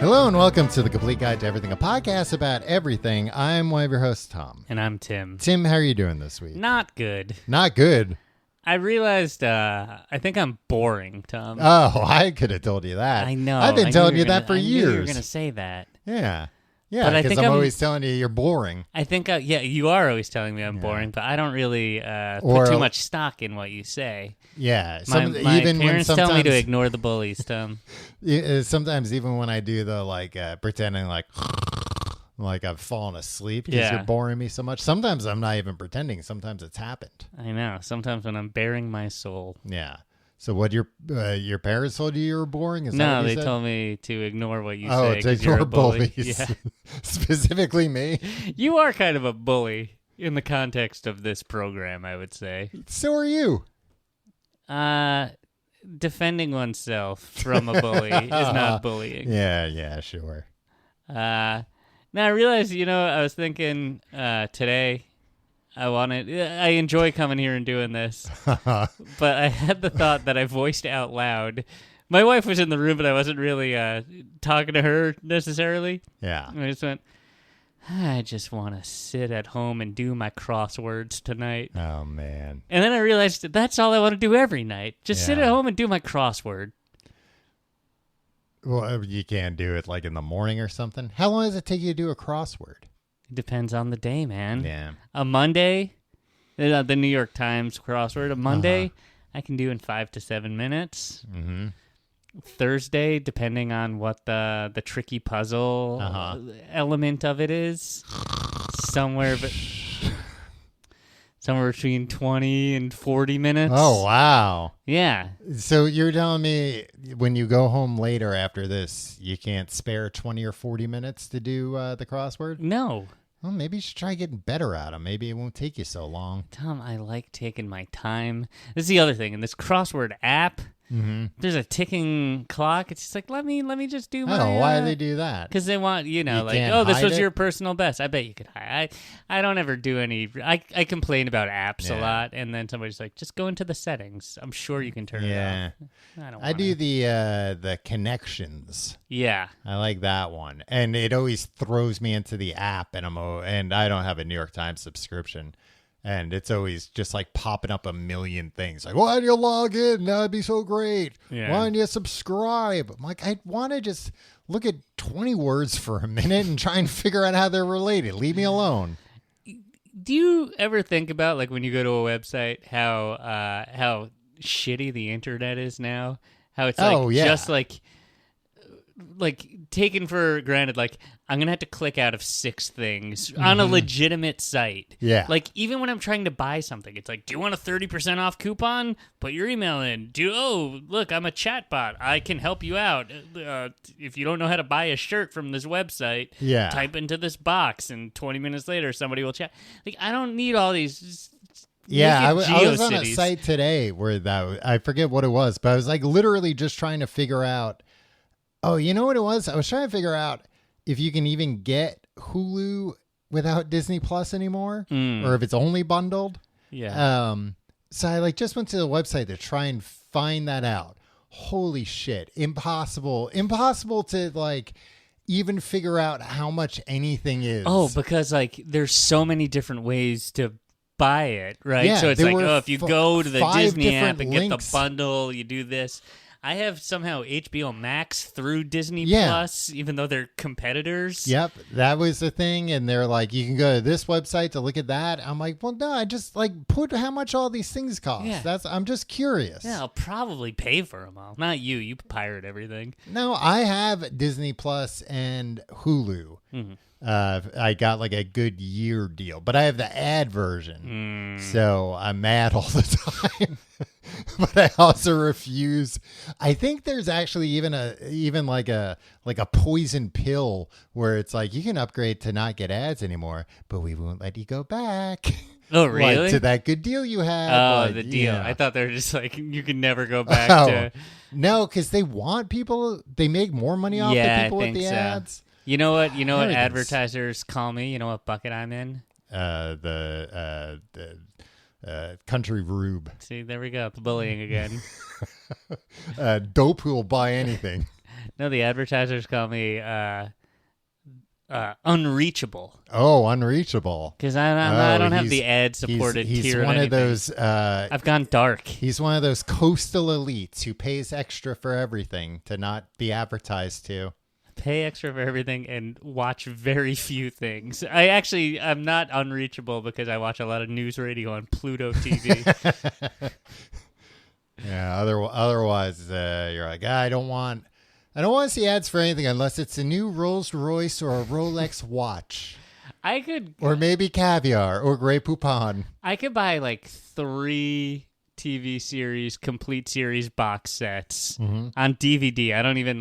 Hello and welcome to The Complete Guide to Everything, a podcast about everything. I'm one of your hosts, Tom. And I'm Tim. Tim, how are you doing this week? Not good. Not good? I realized I think I'm boring, Tom. Oh, I could have told you that. I know. I've been telling you that for years. I knew you were going to say that. Yeah. But Yeah, I because think I'm always telling you you're boring. I think, yeah, you are always telling me I'm boring, but I don't really put too much stock in what you say. Yeah. My even parents when tell me to ignore the bullies, Tom. Sometimes even when I do the pretending like I've fallen asleep because you're boring me so much. Sometimes I'm not even pretending. Sometimes it's happened. I know. Sometimes when I'm bearing my soul. Yeah. So what your parents told you were boring? Is that no, what they said? told me to ignore what you Oh, say. to You're ignore a bully. bullies. Yeah. Specifically me. You are kind of a bully in the context of this program, I would say. So are you. Defending oneself from a bully is not bullying. Yeah, sure. Now I realized, I was thinking today I enjoy coming here and doing this, but I had the thought that I voiced out loud. My wife was in the room, but I wasn't really talking to her necessarily. Yeah. And I just went, I just want to sit at home and do my crosswords tonight. Oh, man. And then I realized that's all I want to do every night. Just sit at home and do my crossword. Well, you can't do it like in the morning or something. How long does it take you to do a crossword? It depends on the day, man. Yeah. A Monday, the New York Times crossword, a Monday I can do in 5 to 7 minutes. Mm-hmm. Thursday, depending on what the tricky puzzle element of it is, somewhere between 20 and 40 minutes. Oh, wow. Yeah. So you're telling me when you go home later after this, you can't spare 20 or 40 minutes to do the crossword? No. Well, maybe you should try getting better at them. Maybe it won't take you so long. Tom, I like taking my time. This is the other thing. In this crossword app, there's a ticking clock. It's just like, let me just do my... Oh, why do they do that? Because they want, this was your personal best. I bet you could hide. I don't ever do any... I complain about apps a lot, and then somebody's like, just go into the settings. I'm sure you can turn it off. I do the connections. Yeah. I like that one. And it always throws me into the app, and I don't have a New York Times subscription. And it's always just like popping up a million things. Like, why do you log in? That'd be so great. Yeah. Why don't you subscribe? I'm like, I want to just look at 20 words for a minute and try and figure out how they're related. Leave me alone. Do you ever think about, like, when you go to a website, how shitty the internet is now? How it's just like taken for granted, like, I'm going to have to click out of 6 things on a legitimate site. Yeah. Like, even when I'm trying to buy something, it's like, do you want a 30% off coupon? Put your email in. Look, I'm a chatbot. I can help you out. If you don't know how to buy a shirt from this website, type into this box, and 20 minutes later, somebody will chat. Like, I don't need all these... I was on a site today where I forget what it was, but I was like literally just trying to figure out, oh, you know what it was? I was trying to figure out if you can even get Hulu without Disney Plus anymore, or if it's only bundled. Yeah. So I just went to the website to try and find that out. Holy shit. Impossible to even figure out how much anything is. Oh, because there's so many different ways to buy it, right? Yeah, so it's if you go to the Disney app and links. get the bundle, you do this. I have somehow HBO Max through Disney Plus, even though they're competitors. Yep, that was the thing. And they're like, you can go to this website to look at that. I'm like, well, no, I just put how much all these things cost. Yeah. I'm just curious. Yeah, I'll probably pay for them all. Not you. You pirate everything. No, I have Disney Plus and Hulu. Mm-hmm. I got a good year deal, but I have the ad version. So I'm mad all the time. But I also refuse. I think there's actually even a poison pill where it's like you can upgrade to not get ads anymore, but we won't let you go back. Oh, really? To that good deal you had. Oh, the deal. Yeah. I thought they were just you can never go back to. No, because they want people. They make more money off the people with the ads. You know what? You know what advertisers call me? You know what bucket I'm in? The country rube. See, there we go. The bullying again. Dope who will buy anything. No, the advertisers call me unreachable. Oh, unreachable. Because I don't have the ad-supported tier. He's of one anything. of those. I've gone dark. He's one of those coastal elites who pays extra for everything to not be advertised to. Pay extra for everything and watch very few things. I'm not unreachable because I watch a lot of NewsRadio on Pluto TV. Yeah. Otherwise, you're like, I don't want to see ads for anything unless it's a new Rolls Royce or a Rolex watch. Or maybe caviar or Grey Poupon. I could buy like 3 TV series, complete series box sets on DVD. I don't even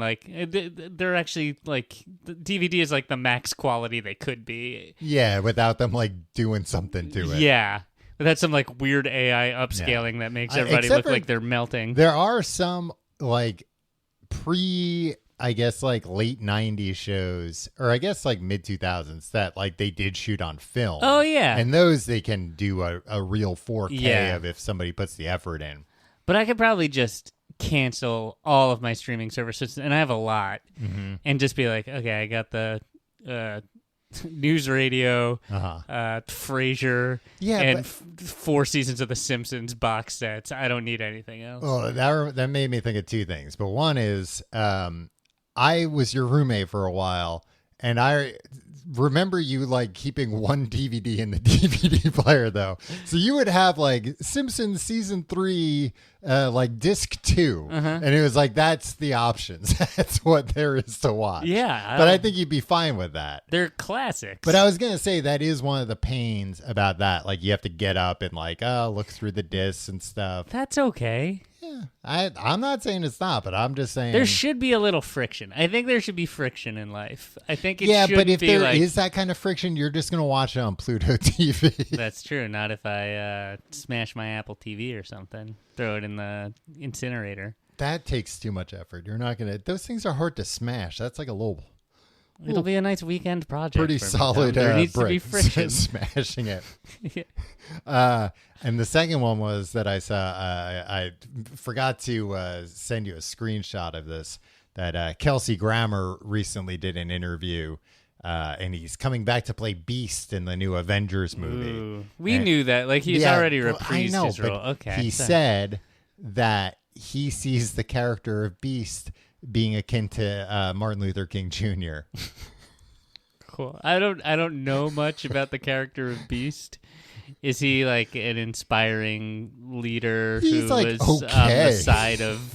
they're actually like, the DVD is like the max quality they could be. Yeah, without them like doing something to it. Yeah. Without some like weird AI upscaling that makes everybody look like they're melting. There are some like I guess like late 90s shows, or I guess like mid 2000s that like they did shoot on film. Oh yeah. And those they can do a real 4K of if somebody puts the effort in. But I could probably just cancel all of my streaming services, and I have a lot, and just be like, okay, I got the NewsRadio, Frasier, and 4 seasons of The Simpsons box sets. I don't need anything else. Oh, that made me think of 2 things. But one is, I was your roommate for a while, and I remember you like keeping one DVD in the DVD player though. So you would have like Simpsons season 3, like disc 2, and it was like, that's the options. That's what there is to watch. Yeah. But I think you'd be fine with that. They're classics. But I was going to say that is one of the pains about that. Like you have to get up and like, look through the discs and stuff. That's okay. Yeah, I'm not saying it's not, but I'm just saying there should be a little friction. I think there should be friction in life. I think it should be. Yeah, but if there is that kind of friction, you're just going to watch it on Pluto TV. That's true. Not if I smash my Apple TV or something. Throw it in the incinerator. That takes too much effort. You're not going to. Those things are hard to smash. That's like a little. It'll be a nice weekend project. Pretty solid. There needs to be brick. friction. Smashing it. Yeah. And the second one was that I saw. I forgot to send you a screenshot of this. That Kelsey Grammer recently did an interview, and he's coming back to play Beast in the new Avengers movie. Ooh. We knew that. Like he's already reprised his role. Okay. He said that he sees the character of Beast being akin to Martin Luther King Jr. Cool. I don't know much about the character of Beast. Is he like an inspiring leader who like, was on the side of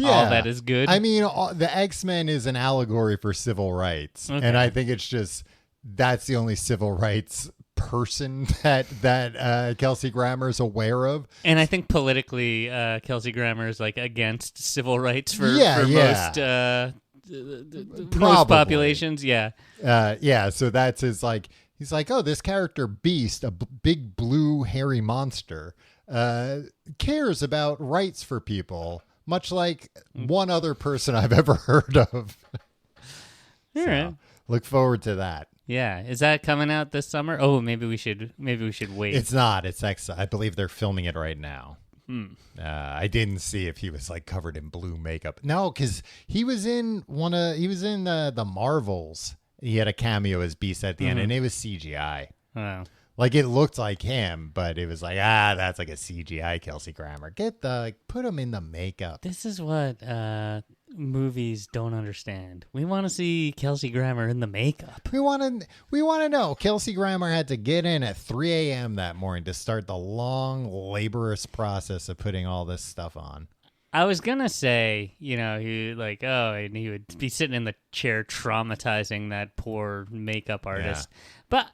all that is good? I mean, the X-Men is an allegory for civil rights, and I think it's just that's the only civil rights person that Kelsey Grammer is aware of. And I think politically, Kelsey Grammer is like against civil rights for most populations. Yeah. So that's his like. He's like, oh, this character Beast, a big blue hairy monster, cares about rights for people, much like one other person I've ever heard of. All right. Look forward to that. Yeah, is that coming out this summer? Oh, maybe we should wait. It's not. It's I believe they're filming it right now. I didn't see if he was like covered in blue makeup. No, because he was in the Marvels. He had a cameo as Beast at the end, and it was CGI. Oh. Like it looked like him, but it was like, that's like a CGI Kelsey Grammer. Put him in the makeup. This is what movies don't understand. We want to see Kelsey Grammer in the makeup. We want to know. Kelsey Grammer had to get in at 3 a.m. that morning to start the long, laborious process of putting all this stuff on. I was gonna say, he like, and he would be sitting in the chair traumatizing that poor makeup artist. Yeah. But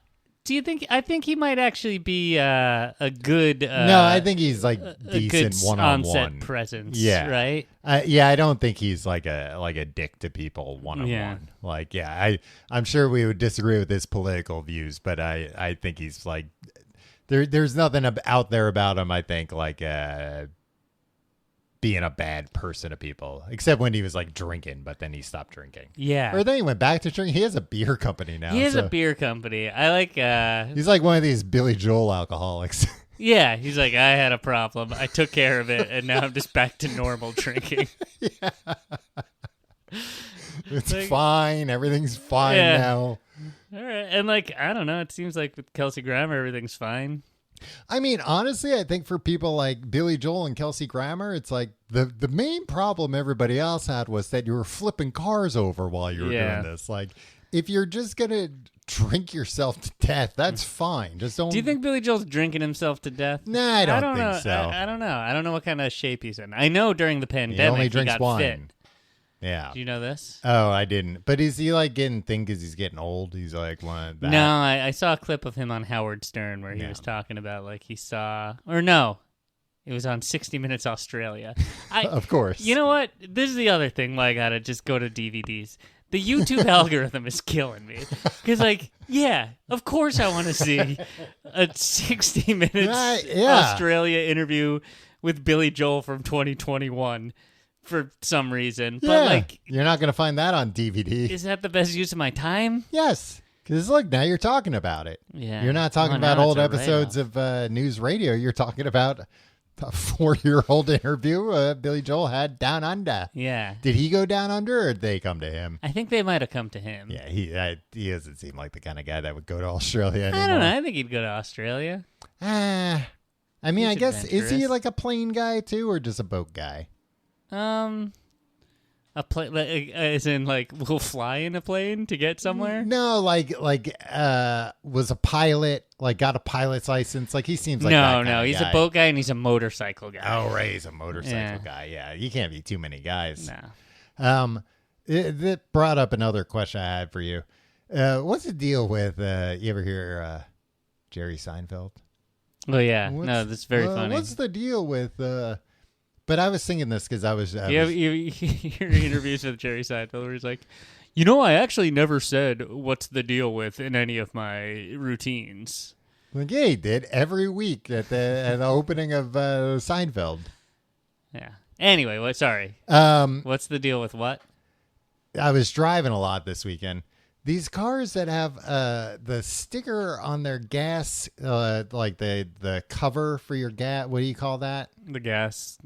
do you think? I think he might actually be a good. No, I think he's like decent one-on-one on-set presence. Yeah, right. I don't think he's like a dick to people one-on-one. Yeah. Like, I'm sure we would disagree with his political views, but I think he's like there's nothing out there about him. I think like. Being a bad person to people, except when he was like drinking, but then he stopped drinking. Yeah. Or then he went back to drinking. He has a beer company now. He has a beer company. I like, he's like one of these Billy Joel alcoholics. Yeah. He's like, I had a problem. I took care of it. And now I'm just back to normal drinking. Yeah. It's Like, fine. Everything's fine Yeah. now. all right. And like, I don't know. It seems like with Kelsey Grammer, everything's fine. I mean, honestly, I think for people like Billy Joel and Kelsey Grammer, it's like the main problem everybody else had was that you were flipping cars over while you were doing this. Like, if you're just going to drink yourself to death, that's fine. Just don't. Do you think Billy Joel's drinking himself to death? Nah, I don't think know. so. I don't know. I don't know what kind of shape he's in. I know during the pandemic He only drinks got wine. fit. Yeah. Do you know this? Oh, I didn't. But is he like getting thin because he's getting old? He's like one of that. No, I saw a clip of him on Howard Stern where he was talking about like he saw, or no, it was on 60 Minutes Australia. Of course. You know what? This is the other thing why I gotta just go to DVDs. The YouTube algorithm is killing me. Because, like, yeah, of course I want to see a 60 Minutes Australia interview with Billy Joel from 2021 for some reason. But, like, you're not going to find that on DVD. is that the best use of my time? Yes. Because, look, now you're talking about it. Yeah. You're not talking about old episodes of News Radio. You're talking about a 4-year-old interview Billy Joel had down under. Yeah. Did he go down under or did they come to him? I think they might have come to him. Yeah, he doesn't seem like the kind of guy that would go to Australia anymore. I don't know. I think he'd go to Australia. I mean, He's I guess, is he adventurous. like a plane guy too or just a boat guy? A plane, as in, like, we'll fly in a plane to get somewhere? No, like was a pilot, like got a pilot's license. Like he seems like that kind No, of he's guy. a boat guy and he's a motorcycle guy. Oh, right, he's a motorcycle guy. Yeah, you can't be too many guys. No. That brought up another question I had for you. What's the deal with you ever hear Jerry Seinfeld? Oh, yeah. No, that's very funny. What's the deal with? But I was singing this because I was. You hear interviews with Jerry Seinfeld where he's like, you know, I actually never said what's the deal with in any of my routines. Like, yeah, he did every week at the opening of Seinfeld. Yeah. Anyway, sorry. What's the deal with what? I was driving a lot this weekend. These cars that have the sticker on their gas, like the cover for your gas. What do you call that? The gas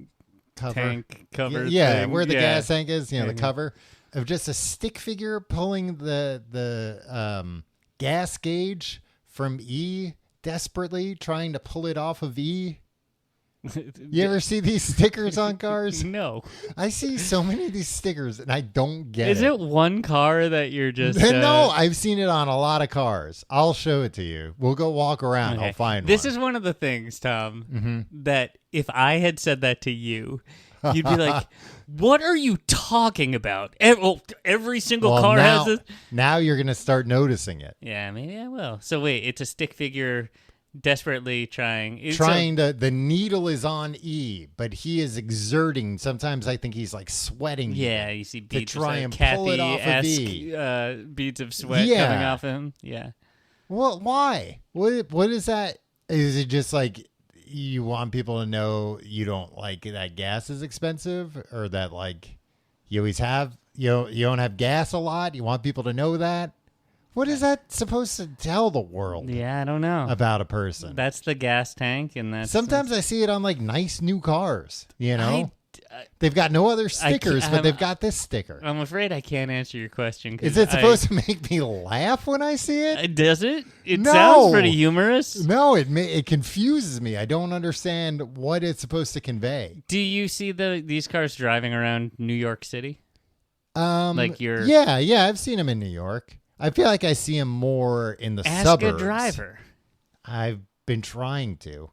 Cover. tank cover. Yeah, thing. where the gas tank is. The Mhm. cover of just a stick figure pulling the gas gauge from E, desperately trying to pull it off of E. You ever see these stickers on cars? No. I see so many of these stickers and I don't get it. Is it one car that you're just... No, I've seen it on a lot of cars. I'll show it to you. We'll go walk around. Okay. I'll find This one. is one of the things, Tom, that if I had said that to you, you'd be like, what are you talking about? Every single car now, has this. Now you're going to start noticing it. Yeah, maybe I will. So wait, it's a stick figure desperately trying. The needle is on E, but he is exerting. Sometimes I think he's like sweating. Yeah, you see beads try of and pull it off of Kathy-esque, beads of sweat Yeah. coming off him. Yeah. Well, why? What is that? Is it just like you want people to know you don't like that gas is expensive, or that like you always have you don't have gas a lot? You want people to know that? What is that supposed to tell the world Yeah, I don't know. about a person? That's the gas tank, and that's Sometimes I see it on like nice new cars. You know, they've got no other stickers, but they've got this sticker. I'm afraid I can't answer your question. Is it supposed to make me laugh when I see it? Does it? It No. sounds pretty humorous. No, it confuses me. I don't understand what it's supposed to convey. Do you see these cars driving around New York City? Like you're Yeah, I've seen them in New York. I feel like I see them more in the ask suburbs. a driver, I've been trying to.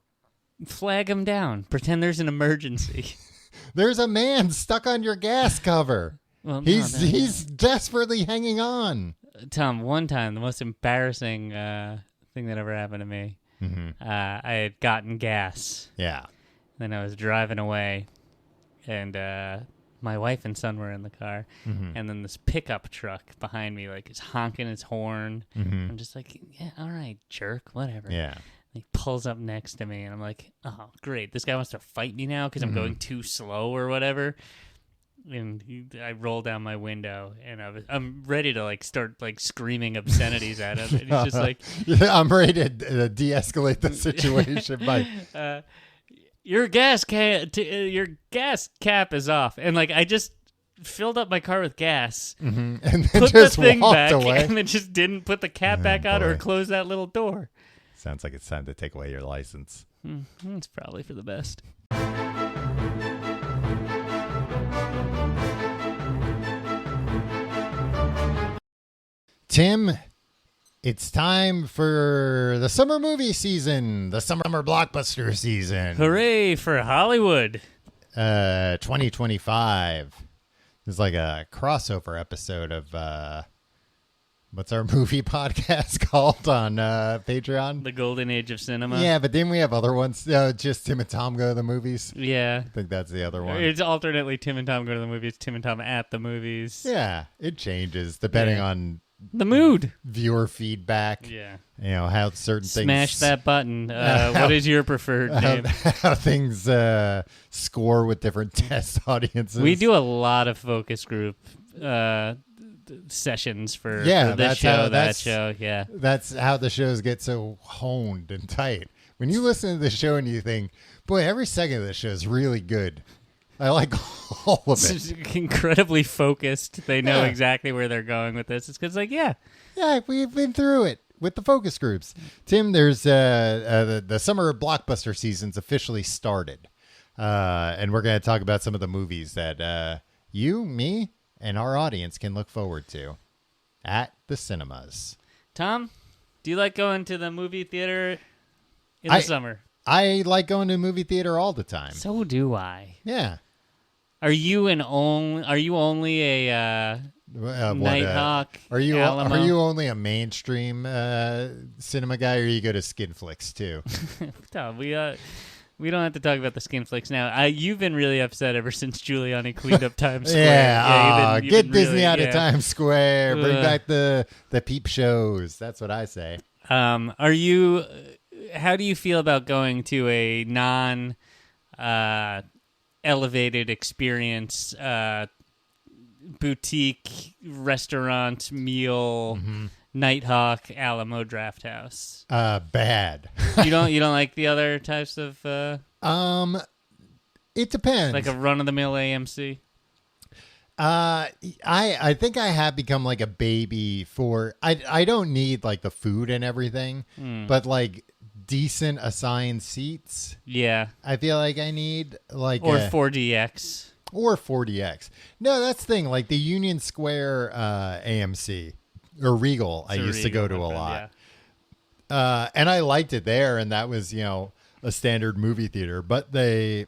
flag him down, pretend there's an emergency. There's a man stuck on your gas cover. Well, He's desperately hanging on. Tom. One time, the most embarrassing thing that ever happened to me. I had gotten gas. Yeah. Then I was driving away, and my wife and son were in the car, and then this pickup truck behind me, like, is honking its horn. I'm just like, yeah, all right, jerk, whatever. Yeah. He pulls up next to me, and I'm like, oh, great, this guy wants to fight me now because I'm going too slow or whatever. And I roll down my window, and I'm ready to like start like screaming obscenities at him. And he's just like, I'm ready to de-escalate the situation by your gas cap is off, and like I just filled up my car with gas, and then put just the thing walked back, away. and then just didn't put the cap back on or boy. close that little door. Sounds like it's time to take away your license. It's probably for the best. Tim, it's time for the summer movie season, the summer blockbuster season. Hooray for Hollywood. 2025. It's like a crossover episode of what's our movie podcast called on Patreon? The golden age of cinema. Yeah, but then we have other ones. Just Tim and Tom go to the movies. Yeah. I think that's the other one. It's alternately Tim and Tom go to the movies, Tim and Tom at the movies. Yeah, it changes depending on the mood. Viewer feedback. Yeah. You know, how certain things... Smash that button. What is your preferred name? How things score with different test audiences. We do a lot of focus group sessions for this that's show, how, that show. Yeah. That's how the shows get so honed and tight. When you listen to the show and you think, boy, every second of the show is really good. I like all of it. It's incredibly focused. They know exactly where they're going with this. It's because, Yeah, we've been through it with the focus groups. Tim, there's the summer blockbuster season's officially started. And we're going to talk about some of the movies that you, me, and our audience can look forward to at the cinemas. Tom, do you like going to the movie theater in the summer? I like going to a movie theater all the time. So do I. Yeah. Are you only a Nighthawk? Are you Alamo? only a mainstream cinema guy, or you go to skin flicks too? No, we don't have to talk about the skin flicks now. You've been really upset ever since Giuliani cleaned up Times Square. Get Disney out of Times Square. Bring back the peep shows. That's what I say. How do you feel about going to a non elevated experience boutique restaurant meal Nighthawk Alamo Draft House? Bad. You don't like the other types of it depends. like a run of the mill AMC? I think I have become like a baby for I don't need like the food and everything, but like decent assigned seats. Yeah. I feel like I need like or 4DX. Or 4DX. No, that's the thing. Like the Union Square AMC or Regal, I used to go to a lot. Yeah. And I liked it there, and that was, a standard movie theater. But I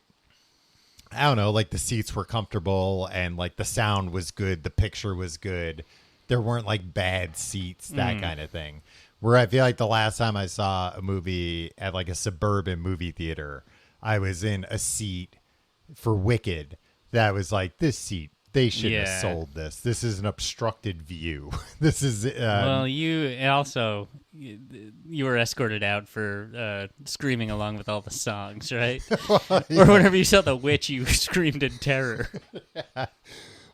don't know, like the seats were comfortable, and like the sound was good, the picture was good. There weren't like bad seats, that kind of thing. Where I feel like the last time I saw a movie at like a suburban movie theater, I was in a seat for Wicked that was like, this seat, they shouldn't have sold this. This is an obstructed view. This is... well, you were escorted out for screaming along with all the songs, right? Or whenever you saw The Witch, you screamed in terror.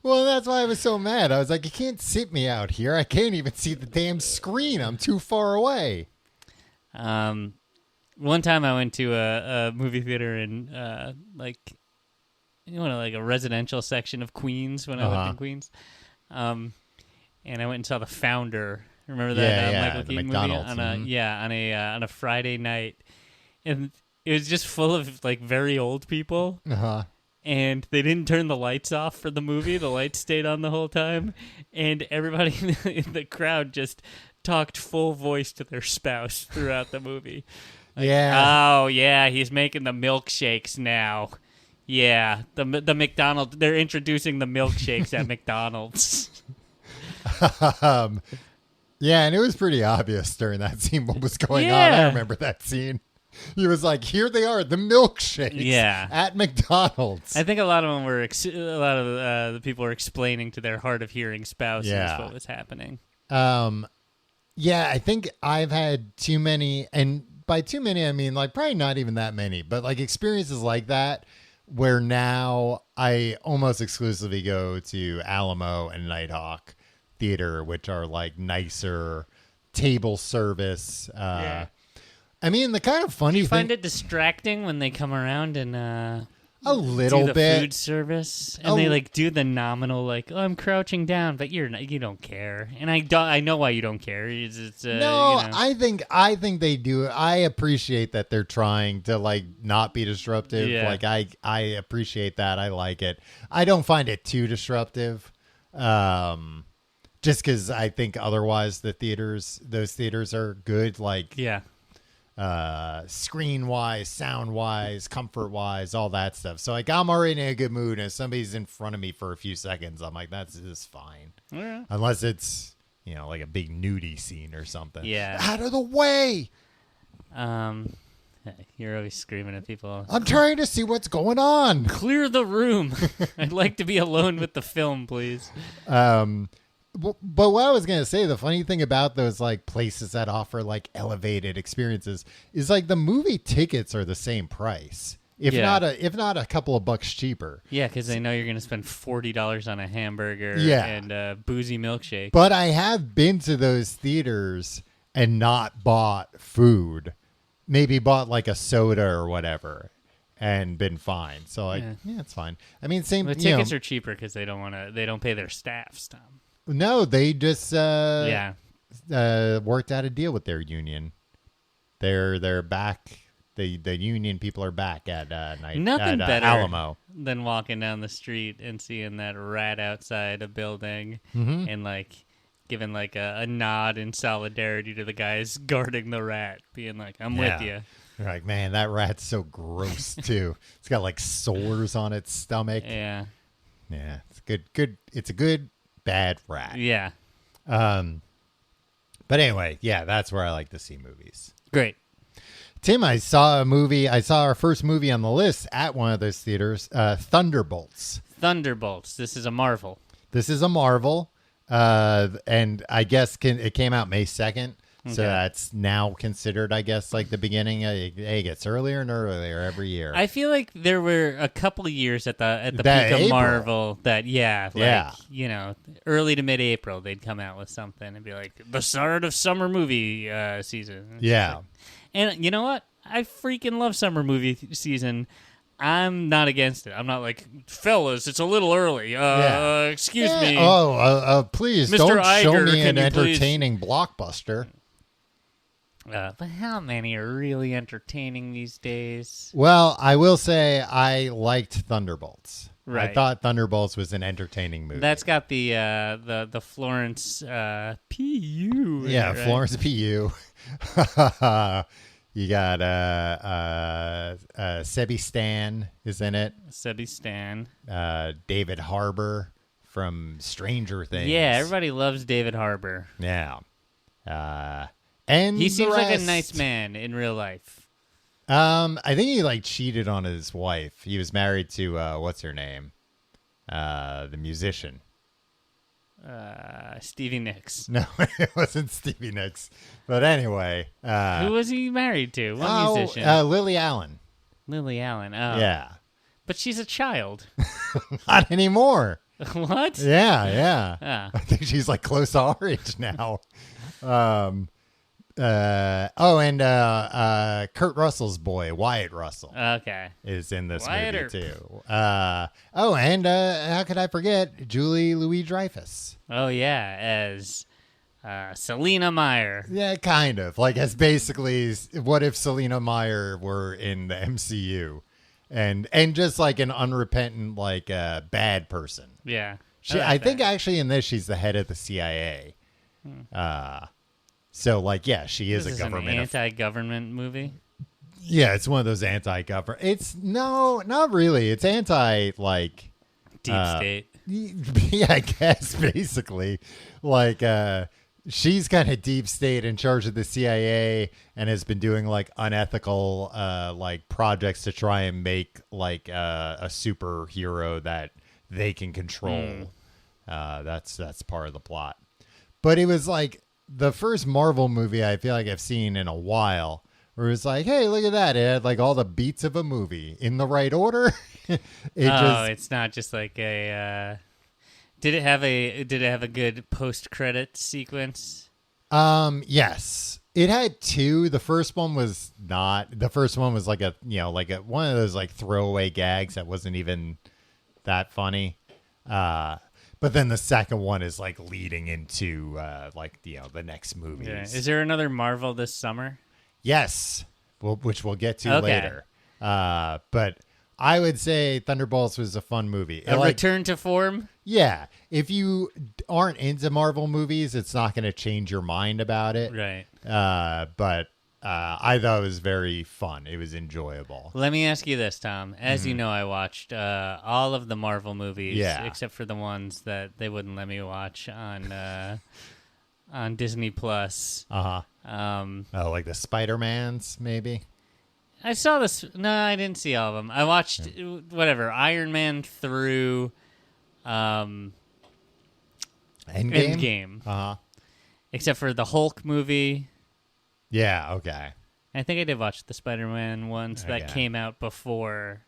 Well, that's why I was so mad. I was like, you can't sit me out here. I can't even see the damn screen. I'm too far away. One time I went to a movie theater in like a residential section of Queens when I lived in Queens. And I went and saw The Founder. Remember that Michael Keaton movie on a Friday night, and it was just full of like very old people. And they didn't turn the lights off for the movie. The lights stayed on the whole time. And everybody in the crowd just talked full voice to their spouse throughout the movie. Like, oh, yeah, he's making the milkshakes now. Yeah, the McDonald's. They're introducing the milkshakes at McDonald's. Yeah, and it was pretty obvious during that scene what was going on. I remember that scene. He was like, "Here they are, the milkshakes at McDonald's." I think a lot of them were the people were explaining to their hard of hearing spouses what was happening. Yeah, I think I've had too many, and by too many I mean like probably not even that many, but like experiences like that where now I almost exclusively go to Alamo and Nighthawk Theater, which are like nicer table service. I mean, the kind of funny Do you find it distracting when they come around and A little do the bit. food service, and they like do the nominal like, oh, I'm crouching down, but you don't care, and I know why you don't care. It's No, you know. I think they do. I appreciate that they're trying to like not be disruptive. Yeah. Like I appreciate that. I like it. I don't find it too disruptive. Just because I think otherwise those theaters are good. Like Yeah. Screen wise, sound wise, comfort wise, all that stuff. So like I'm already in a good mood, and if somebody's in front of me for a few seconds, I'm like, that's just fine. Yeah. Unless it's, like a big nudie scene or something. Yeah. Out of the way. You're always screaming at people. I'm trying to see what's going on. Clear the room. I'd like to be alone with the film, please. But what I was going to say, the funny thing about those like places that offer like elevated experiences is like the movie tickets are the same price. If not a couple of bucks cheaper. Yeah, because they know you're going to spend $40 on a hamburger and a boozy milkshake. But I have been to those theaters and not bought food. Maybe bought like a soda or whatever and been fine. So yeah, it's fine. I mean, the tickets are cheaper because they don't pay their staffs, Tom. No, they just worked out a deal with their union. They're back. The union people are back at night. Nothing at, better Alamo than walking down the street and seeing that rat outside a building and like giving like a nod in solidarity to the guys guarding the rat, being like, "I'm with you." You're like, man, that rat's so gross too. It's got like sores on its stomach. Yeah. It's good. It's a good bad rat. Yeah. But anyway, that's where I like to see movies. Great. Tim, I saw our first movie on the list at one of those theaters, Thunderbolts. This is a Marvel. And I guess it came out May 2nd. So that's now considered, I guess, like the beginning. It gets earlier and earlier every year. I feel like there were a couple of years at the peak April. of Marvel that, early to mid-April, they'd come out with something and be like, the start of summer movie season. Yeah. And you know what? I freaking love summer movie season. I'm not against it. I'm not like, fellas, it's a little early. Excuse me. Oh, please Mr. don't Iger, show me an can you entertaining blockbuster. But how many are really entertaining these days? Well, I will say I liked Thunderbolts. Right. I thought Thunderbolts was an entertaining movie. That's got the Florence P.U. Yeah, right? Florence P.U. You got Sebi Stan is in it. Sebi Stan. David Harbour from Stranger Things. Yeah, everybody loves David Harbour. Yeah. And he seems like a rest. nice man in real life. I think he like cheated on his wife. He was married to what's her name? The musician. Stevie Nicks. No, it wasn't Stevie Nicks. But anyway, who was he married to? What musician? Lily Allen. Lily Allen. Oh. Yeah. But she's a child. Not anymore. What? Yeah. Ah. I think she's like close to our age now. Kurt Russell's boy, Wyatt Russell. Okay. Is in this Wyatt movie too. How could I forget Julie Louis-Dreyfus? Oh yeah, as Selena Meyer. Yeah, kind of. Like as basically what if Selena Meyer were in the MCU and just like an unrepentant like bad person. Yeah. I think actually in this she's the head of the CIA. So like she is This a government an anti-government movie. Yeah, it's one of those anti-government. It's not really. It's anti like deep state. Yeah, I guess basically like she's kind of deep state in charge of the CIA and has been doing like unethical like projects to try and make like a superhero that they can control. That's part of the plot. But it was like the first Marvel movie I feel like I've seen in a while where it's like, hey, look at that. It had like all the beats of a movie in the right order. It's not just like a did it have a good post-credit sequence? Yes. It had two. The first one was not. The first one was like a one of those like throwaway gags that wasn't even that funny. But then the second one is like leading into the next movies. Yeah. Is there another Marvel this summer? Yes, which we'll get to later. But I would say Thunderbolts was a fun movie. A return to form? Yeah. If you aren't into Marvel movies, it's not going to change your mind about it. Right. But I thought it was very fun. It was enjoyable. Let me ask you this, Tom. As you know, I watched all of the Marvel movies, except for the ones that they wouldn't let me watch on Disney Plus. Like the Spider-Mans, maybe? I saw this. No, I didn't see all of them. I watched Iron Man through Endgame. Except for the Hulk movie. Yeah, okay. I think I did watch the Spider-Man ones that came out before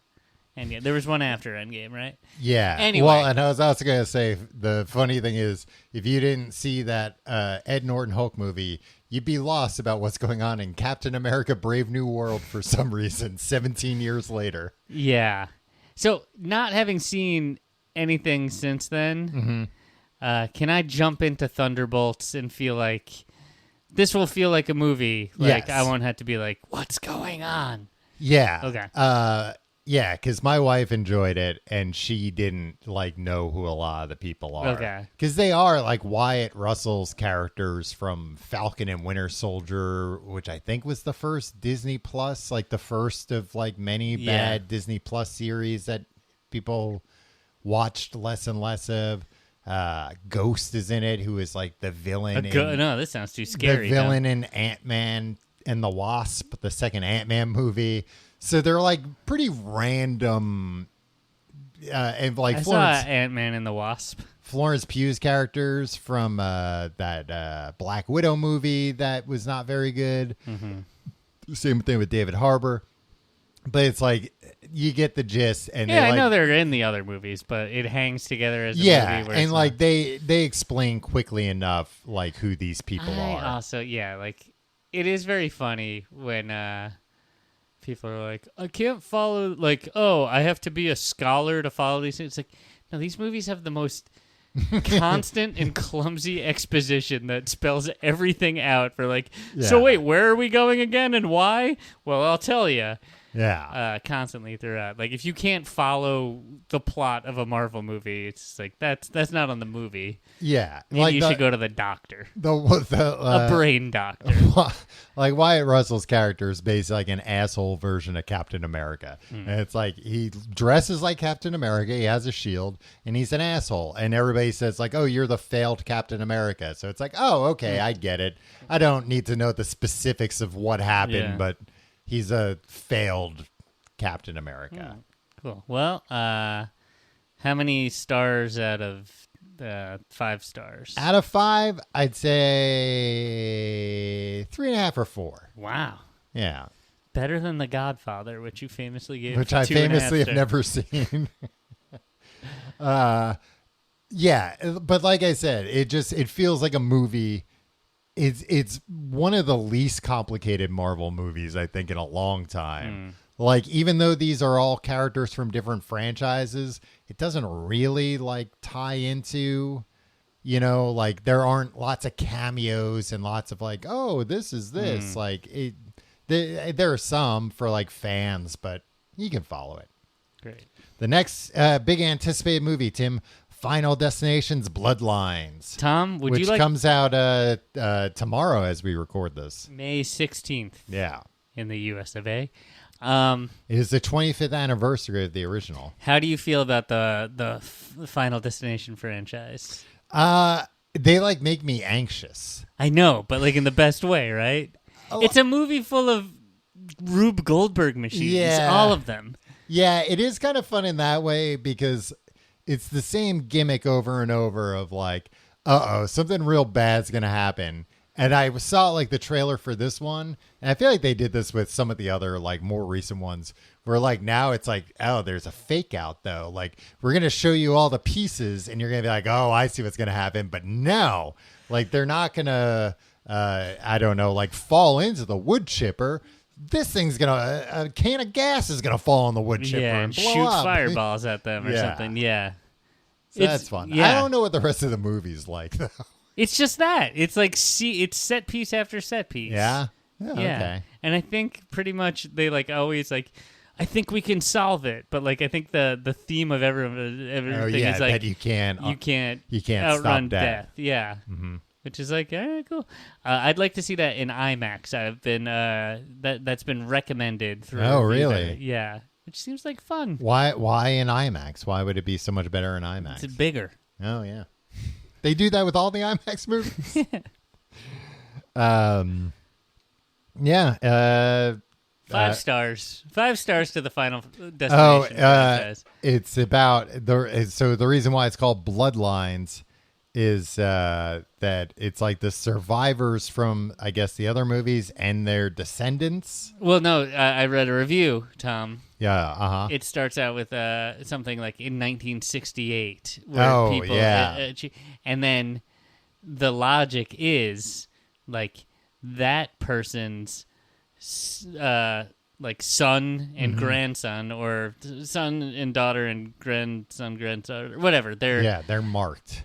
Endgame. There was one after Endgame, right? Yeah. Anyway. Well, and I was also going to say, the funny thing is, if you didn't see that Ed Norton Hulk movie, you'd be lost about what's going on in Captain America Brave New World for some reason, 17 years later. Yeah. So, not having seen anything since then, can I jump into Thunderbolts and feel like this will feel like a movie? Like, I won't have to be like, what's going on? Yeah. Okay. Yeah, because my wife enjoyed it, and she didn't know who a lot of the people are. Okay. Because they are like Wyatt Russell's characters from Falcon and Winter Soldier, which I think was the first Disney Plus, like the first of many bad Disney Plus series that people watched less and less of. Ghost is in it, who is like the villain. No, this sounds too scary. The villain in Ant-Man and the Wasp, the second Ant-Man movie. So they're like pretty random, and like I saw Ant-Man and the Wasp. Florence Pugh's characters from that Black Widow movie that was not very good. Same thing with David Harbour, but it's like you get the gist. And I know they're in the other movies, but it hangs together as a movie. And they explain quickly enough who these people are. Also, it is very funny when. People are like, I can't follow, I have to be a scholar to follow these things. It's like, no, these movies have the most constant and clumsy exposition that spells everything out for so wait, where are we going again and why? Well, I'll tell you. Yeah. Constantly throughout. Like, if you can't follow the plot of a Marvel movie, it's like, that's not on the movie. Yeah. Maybe you should go to the doctor. A brain doctor. Like, Wyatt Russell's character is basically an asshole version of Captain America. And it's like, he dresses like Captain America, he has a shield, and he's an asshole. And everybody says, oh, you're the failed Captain America. So it's like, oh, okay, I get it. I don't need to know the specifics of what happened, but he's a failed Captain America. Cool. Well, how many stars out of 5 stars? Out of 5, I'd say 3.5 or 4. Wow. Yeah. Better than The Godfather, which you famously gave. Which I famously have never seen. Yeah, but like I said, it feels like a movie. It's one of the least complicated Marvel movies, I think, in a long time. Even though these are all characters from different franchises, it doesn't really tie into, there aren't lots of cameos and lots of oh, this is this. There are some for fans, but you can follow it. Great. The next big anticipated movie, Tim, Final Destination's Bloodlines. Tom, which comes out tomorrow as we record this. May 16th. Yeah. In the US of A. It is the 25th anniversary of the original. How do you feel about the Final Destination franchise? They make me anxious. I know, but in the best way, right? It's a movie full of Rube Goldberg machines. Yeah. All of them. Yeah, it is kind of fun in that way because it's the same gimmick over and over of something real bad's going to happen. And I saw the trailer for this one, and I feel like they did this with some of the other more recent ones where now it's oh, there's a fake out though. We're going to show you all the pieces and you're going to be oh, I see what's going to happen. But no, they're not going to I don't know, like fall into the wood chipper, this thing's gonna a can of gas is gonna fall on the wood chipper and blow shoot up. fireballs at them or something. Yeah, so that's fun. I don't know what the rest of the movie's like though. It's just that it's like it's set piece after set piece. Yeah. Okay. And I think pretty much they like always like, I think we can solve it, but like I think the theme of everything is like that you can't outrun stop death. Yeah. Mm-hmm. Which is like, all right, cool. I'd like to see that in IMAX. I've been that's been recommended through. Oh, really? Yeah, which seems like fun. Why in IMAX? Why would it be so much better in IMAX? It's bigger. Oh yeah, they do that with all the IMAX movies. Yeah. 5 stars. 5 stars to the Final Destination franchise. It's about the reason why it's called Bloodlines is that it's like the survivors from, I guess, the other movies and their descendants. Well, no, I read a review, Tom. Yeah, It starts out with something like in 1968. Where people, and then the logic is like that person's like son and grandson, or son and daughter and grandson, whatever. They're marked.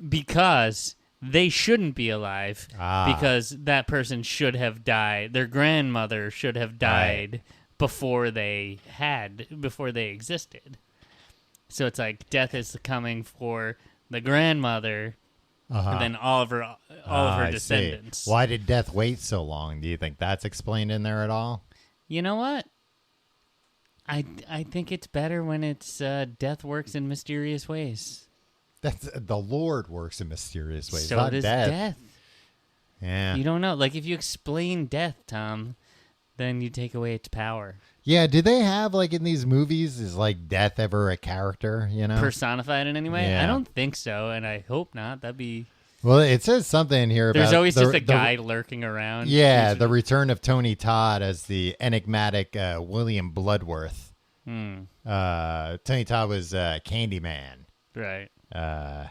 Because they shouldn't be alive, because that person should have died. Their grandmother should have died before they existed. So it's like death is coming for the grandmother, and then all of her descendants. See. Why did death wait so long? Do you think that's explained in there at all? You know what? I think it's better when it's death works in mysterious ways. That's the Lord works in mysterious ways. So not does death. Yeah. You don't know. Like, if you explain death, Tom, then you take away its power. Yeah, do they have, like, in these movies, is, like, death ever a character, you know? Personified in any way? Yeah. I don't think so, and I hope not. That'd be... Well, it says something in here about... There's always just a guy lurking around. Yeah, the return of Tony Todd as the enigmatic William Bloodworth. Tony Todd was Candyman. Right.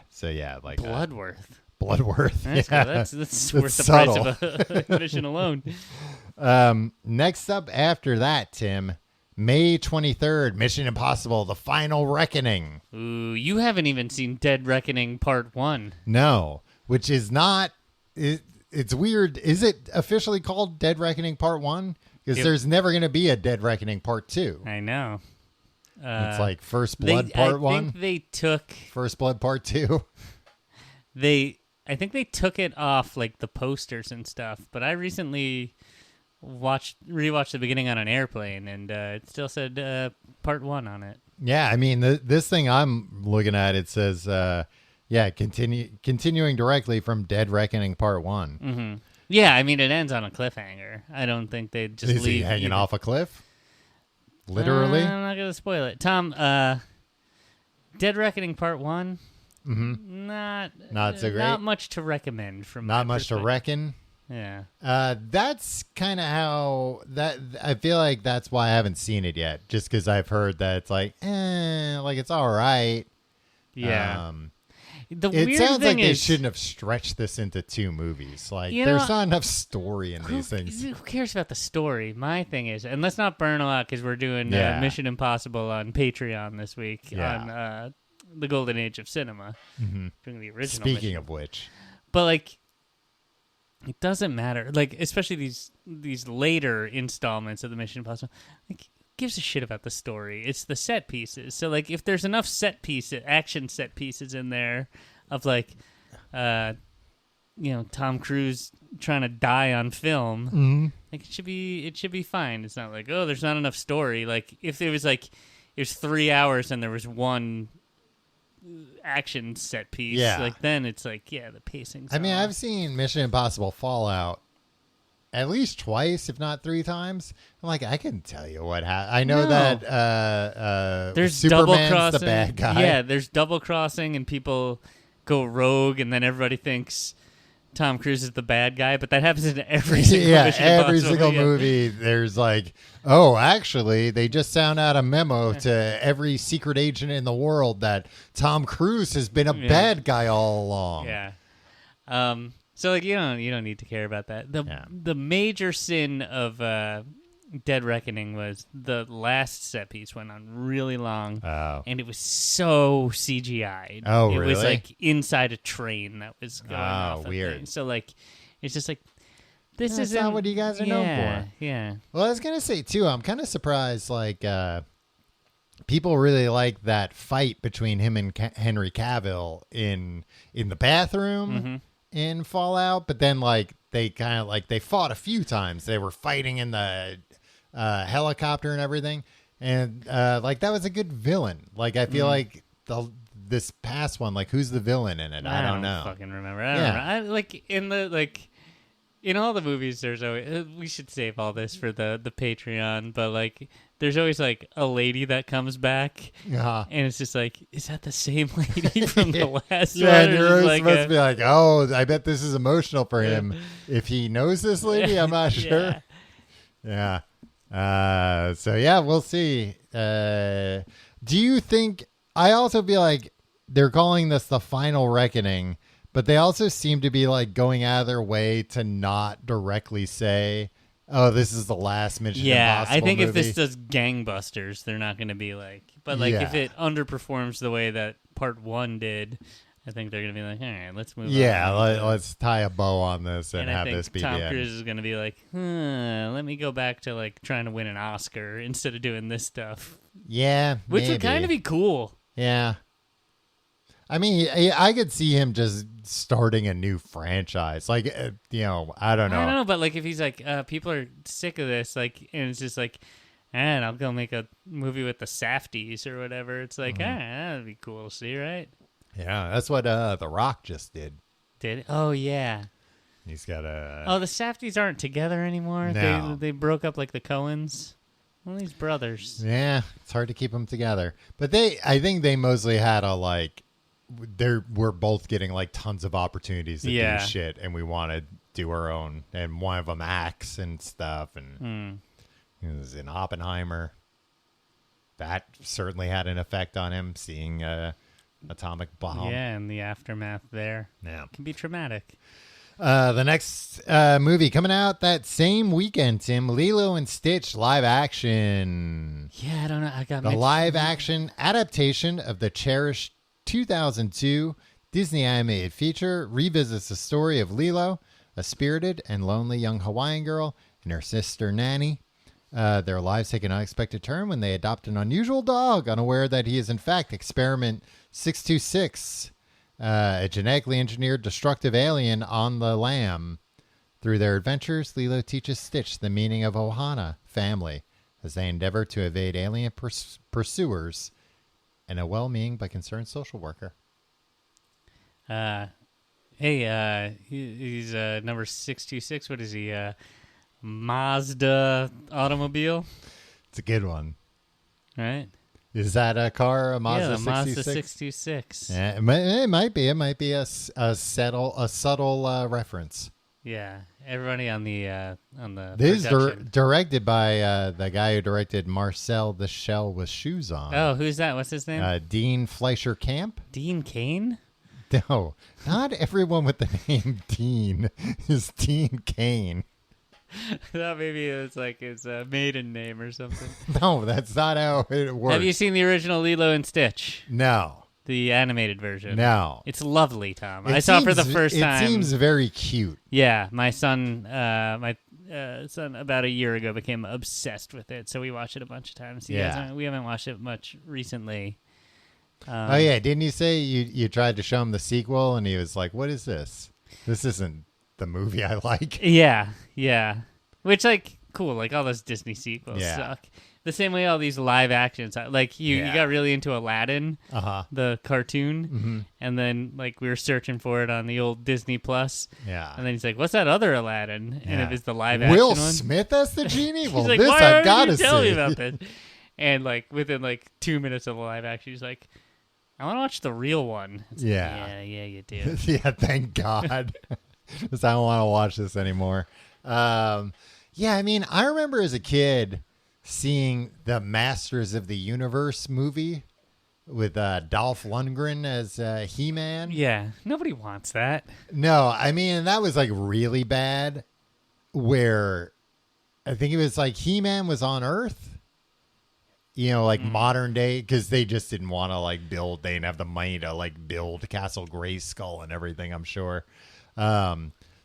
So yeah, like Bloodworth. That's cool. That's worth the subtle. price of a admission alone. Next up after that, Tim, May 23rd, Mission Impossible: The Final Reckoning. Ooh, you haven't even seen Dead Reckoning Part 1. No, which is not. It's weird. Is it officially called Dead Reckoning Part 1? Because there's never going to be a Dead Reckoning Part 2. I know. It's like First Blood Part 1. I think they took First Blood Part 2. I think they took it off like the posters and stuff. But I recently rewatched the beginning on an airplane, and it still said Part 1 on it. Yeah, I mean this thing I'm looking at, it says continuing directly from Dead Reckoning Part 1. Mm-hmm. Yeah, I mean it ends on a cliffhanger. I don't think they'd just leave. Is he hanging off a cliff? Literally? I'm not going to spoil it. Tom, Dead Reckoning Part 1, not so great. Not much to recommend from Not much to reckon? Yeah. That's kind of how... I feel like that's why I haven't seen it yet, just because I've heard that it's like, it's all right. Yeah. It sounds like they shouldn't have stretched this into 2 movies. Like, there's not enough story in these things. Who cares about the story? My thing is, and let's not burn a lot because we're doing Mission Impossible on Patreon this week on the Golden Age of Cinema. Doing the original. Speaking of which. But, like, it doesn't matter. Like, especially these later installments of the Mission Impossible. Like, gives a shit about the story. It's the set pieces. So like if there's enough action set pieces in there of like Tom Cruise trying to die on film, like it should be fine. It's not like, oh, there's not enough story. Like if it was like it was 3 hours and there was one action set piece, like then it's like, the pacing's I mean, I've seen Mission Impossible Fallout at least twice, if not 3 times. I'm like, I can tell you what happened. I know that there's Superman's the bad guy. Yeah, there's double crossing and people go rogue, and then everybody thinks Tom Cruise is the bad guy. But that happens in every single every single movie. There's like, oh, actually, they just found out a memo to every secret agent in the world that Tom Cruise has been a bad guy all along. Yeah. So like you don't need to care about that. The major sin of Dead Reckoning was the last set piece went on really long, and it was so CGI'd. Oh, it really? It was like inside a train that was going off. Weird. So like, it's just like this That's isn't not what you guys are known for. Yeah. Well, I was gonna say too. I'm kind of surprised. Like, people really like that fight between him and Henry Cavill in the bathroom in Fallout, but then like they kind of like they fought a few times. They were fighting in the helicopter and everything, and like that was a good villain. Like I feel like this past one, like who's the villain in it? I don't know. Fucking remember. I don't remember. I, like in the like. In all the movies, there's always... we should save all this for the Patreon, but, like, there's always, like, a lady that comes back, and it's just like, is that the same lady from the last one? Yeah, and you're always supposed to be like, oh, I bet this is emotional for him. If he knows this lady, I'm not sure. Yeah. So, yeah, we'll see. Do you think... I also feel like they're calling this the final reckoning, but they also seem to be like going out of their way to not directly say, oh, this is the last Mission Impossible I think movie. if this does gangbusters, they're not going to be like... But like if it underperforms the way that part 1 did, I think they're going to be like, all right, let's move on. Yeah, let's tie a bow on this and have this be the end. Tom Cruise is going to be like, let me go back to like trying to win an Oscar instead of doing this stuff. Yeah, Which would kind of be cool. Yeah. I mean, I could see him just starting a new franchise. Like, I don't know. I don't know, but like if he's like, people are sick of this, like, and it's just like, and I'll go make a movie with the Safdies or whatever. It's like, that'd be cool to see, right? Yeah, that's what The Rock just did. Did? Oh, yeah. He's got a... Oh, the Safdies aren't together anymore? No. They broke up like the Coens? Well, these brothers. Yeah, it's hard to keep them together. But I think they mostly had a like... We're both getting like tons of opportunities to do shit, and we want to do our own. And one of them acts and stuff, and he was in Oppenheimer. That certainly had an effect on him, seeing atomic bomb. Yeah, and the aftermath there. Yeah, can be traumatic. The next movie coming out that same weekend, Tim, Lilo and Stitch live action. Yeah, I don't know. I got the live action adaptation of the cherished 2002 Disney animated feature revisits the story of Lilo, a spirited and lonely young Hawaiian girl, and her sister Nanny. Their lives take an unexpected turn when they adopt an unusual dog, unaware that he is in fact Experiment 626, a genetically engineered destructive alien on the lam. Through their adventures, Lilo teaches Stitch the meaning of ohana, family, as they endeavor to evade alien pursuers and a well-meaning but concerned social worker. He's number 626. What is he? Mazda automobile? It's a good one. Right? Is that a car, a Mazda 66? Mazda 626. Yeah, it might be. It might be a subtle reference. Yeah, everybody on the This is directed by the guy who directed Marcel the Shell with Shoes On. Oh, who's that? What's his name? Dean Fleischer Camp. Dean Cain? No, not everyone with the name Dean is Dean Cain. I thought maybe it's like his maiden name or something. No, that's not how it works. Have you seen the original Lilo and Stitch? No. The animated version? No. It's lovely, Tom. I saw it for the first time. It seems very cute. Yeah, my son, son about a year ago became obsessed with it, so we watched it a bunch of times. We haven't watched it much recently. Oh yeah, didn't you say you tried to show him the sequel and he was like, "What is this? This isn't the movie I like." Yeah. Which like cool, like all those Disney sequels suck. The same way all these live actions, like you got really into Aladdin, the cartoon, and then like we were searching for it on the old Disney Plus. Yeah, and then he's like, "What's that other Aladdin?" And it was the live action Will one. Smith as the genie. Well, he's like, this "Why I've got to see." Tell me about this. And like within like 2 minutes of the live action, he's like, "I want to watch the real one." It's like, yeah, you do. Yeah, thank God, because I don't want to watch this anymore. Yeah, I mean, I remember as a kid seeing the Masters of the Universe movie with Dolph Lundgren as He-Man. Yeah, nobody wants that. No, I mean, that was like really bad, where I think it was like He-Man was on Earth, like modern day, because they just didn't want to like build, they didn't have the money to like build Castle Grayskull and everything, I'm sure.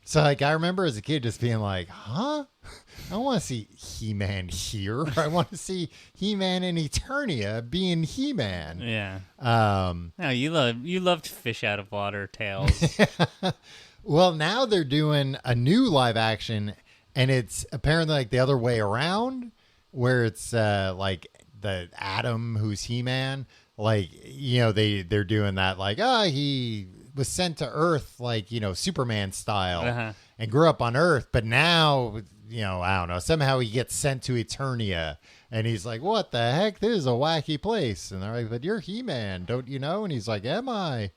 So like I remember as a kid just being like, huh? I don't want to see He-Man here. I want to see He-Man in Eternia being He-Man. Yeah. No, you loved fish out of water tales. Well, now they're doing a new live action, and it's apparently like the other way around, where it's like the Adam who's He-Man. Like, they're doing that like, he was sent to Earth like, Superman style and grew up on Earth. But now, I don't know, somehow he gets sent to Eternia and he's like, what the heck? This is a wacky place. And they're like, but you're He-Man, don't you know? And he's like, am I?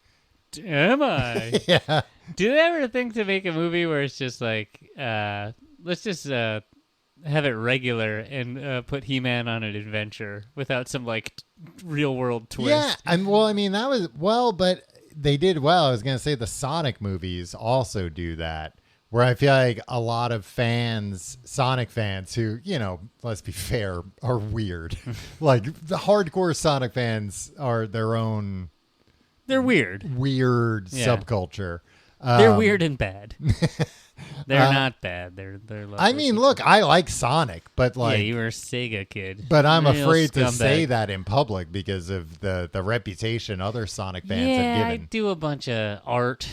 Am I? Yeah. Do they ever think to make a movie where it's just like, let's just have it regular and put He-Man on an adventure without some like real world twist? Yeah. That was, but they did well. I was going to say the Sonic movies also do that, where I feel like a lot of Sonic fans who, let's be fair, are weird. Like the hardcore Sonic fans are their own. They're weird subculture. They're weird and bad. They're not bad. They're look, I like Sonic, but like, yeah, you were a Sega kid. But I'm afraid to scumbag. say that in public because of the reputation other Sonic fans have given. I do a bunch of art.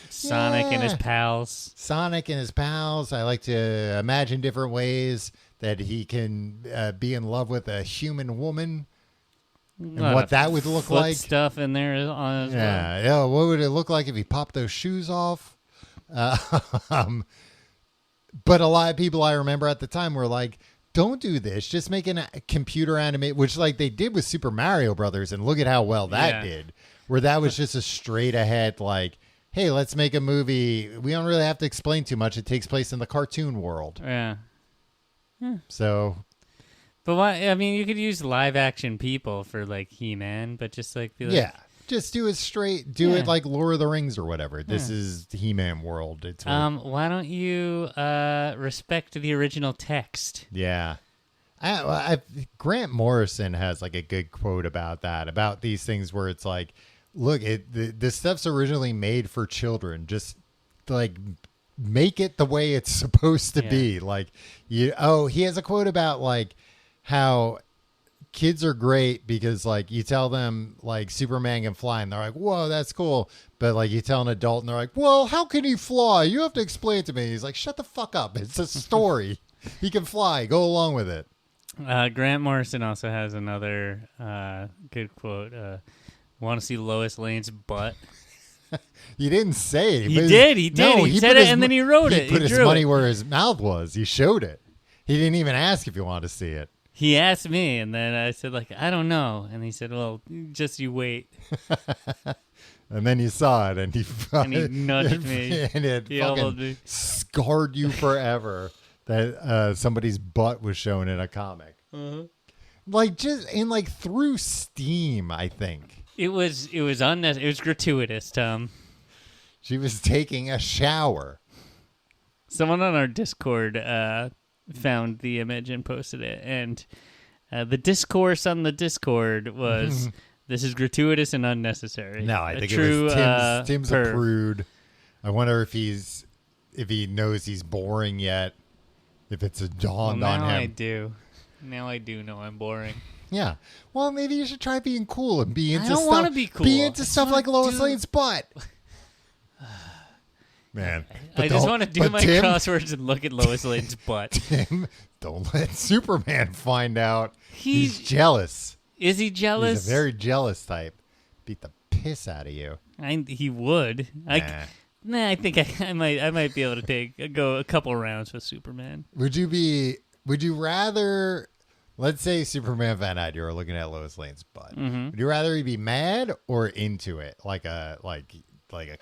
Sonic and his pals. Sonic and his pals. I like to imagine different ways that he can be in love with a human woman. And what that would look like. Stuff in there on yeah. What would it look like if he popped those shoes off? But a lot of people I remember at the time were like, don't do this. Just make a computer animate, which like they did with Super Mario Brothers. And look at how well that did, where that was just a straight ahead, like, hey, let's make a movie. We don't really have to explain too much. It takes place in the cartoon world. Yeah. So. But why? I mean, you could use live action people for like He-Man, but just like be like, just do it straight. Do it like Lord of the Rings or whatever. This is the He-Man world. It's why don't you respect the original text? Yeah, Grant Morrison has like a good quote about that, about these things where it's like, look, this stuff's originally made for children. Just like make it the way it's supposed to be. Like he has a quote about like how kids are great because like you tell them like Superman can fly and they're like, whoa, that's cool. But like you tell an adult and they're like, well, how can he fly? You have to explain it to me. He's like, shut the fuck up. It's a story. He can fly. Go along with it. Grant Morrison also has another good quote. Want to see Lois Lane's butt? He didn't say it. He did. No, he said it and then he wrote it. He put his money where his mouth was. He showed it. He didn't even ask if you wanted to see it. He asked me, and then I said, like, I don't know. And he said, well, just you wait. And then you saw it, and he nudged me. And it fucking scarred you forever that somebody's butt was shown in a comic. Like, just in, like, through Steam, I think. It was unnecessary. It was gratuitous, Tom. She was taking a shower. Someone on our Discord found the image and posted it, and the discourse on the Discord was, this is gratuitous and unnecessary. No, I think it was Tim's a prude. I wonder if he knows he's boring yet, if it's a dawned on him. Now I do know I'm boring. Yeah. Well, maybe you should try being cool and be into I don't want to be cool. Be into stuff like Lois Lane's butt. Man. I just want to do my crosswords and look at Lois Lane's butt. Tim, don't let Superman find out. He's jealous. Is he jealous? He's a very jealous type. Beat the piss out of you. He would. I think I might be able to go a couple rounds with Superman. Would you rather, let's say Superman found out you were looking at Lois Lane's butt. Would you rather he be mad or into it like a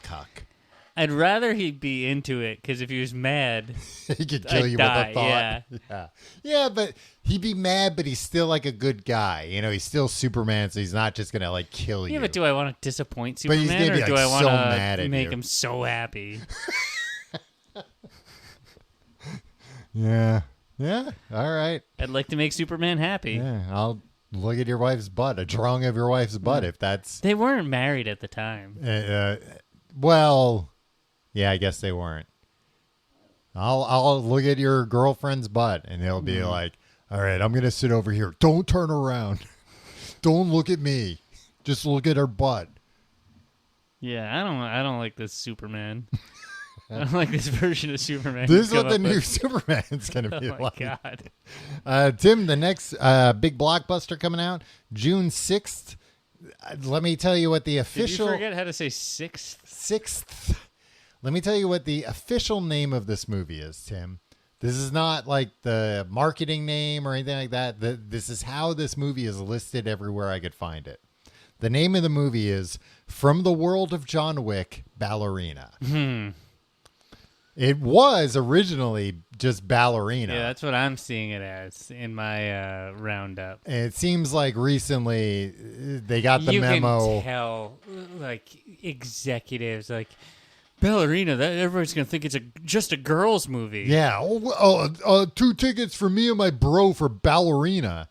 cuck? I'd rather he'd be into it, because if he was mad, he could kill you die, with a thought. Yeah, but he'd be mad, but he's still like a good guy. You know, he's still Superman, so he's not just gonna like kill you. Yeah, but do I want to disappoint But he's Superman, gonna be, or do like, I want so mad to at make you. him so happy? Yeah. Yeah. All right. I'd like to make Superman happy. Yeah. I'll look at your wife's butt. A drawing of your wife's butt, if that's. They weren't married at the time. Well, yeah, I guess they weren't. I'll look at your girlfriend's butt, and he'll be like, "All right, I'm gonna sit over here. Don't turn around. Don't look at me. Just look at her butt." Yeah, I don't like this Superman. I don't like this version of Superman. This is what the new Superman's gonna be oh my like. God. Tim, the next big blockbuster coming out June 6th. Let me tell you what the official. Did you forget how to say 6th? Let me tell you what the official name of this movie is, Tim. This is not like the marketing name or anything like that. This is how this movie is listed everywhere I could find it. The name of the movie is From the World of John Wick, Ballerina. It was originally just Ballerina. Yeah, that's what I'm seeing it as in my roundup. And it seems like recently they got the memo. You can tell, like, executives, like, Ballerina, that everybody's going to think it's just a girls' movie. Yeah. 2 tickets for me and my bro for Ballerina.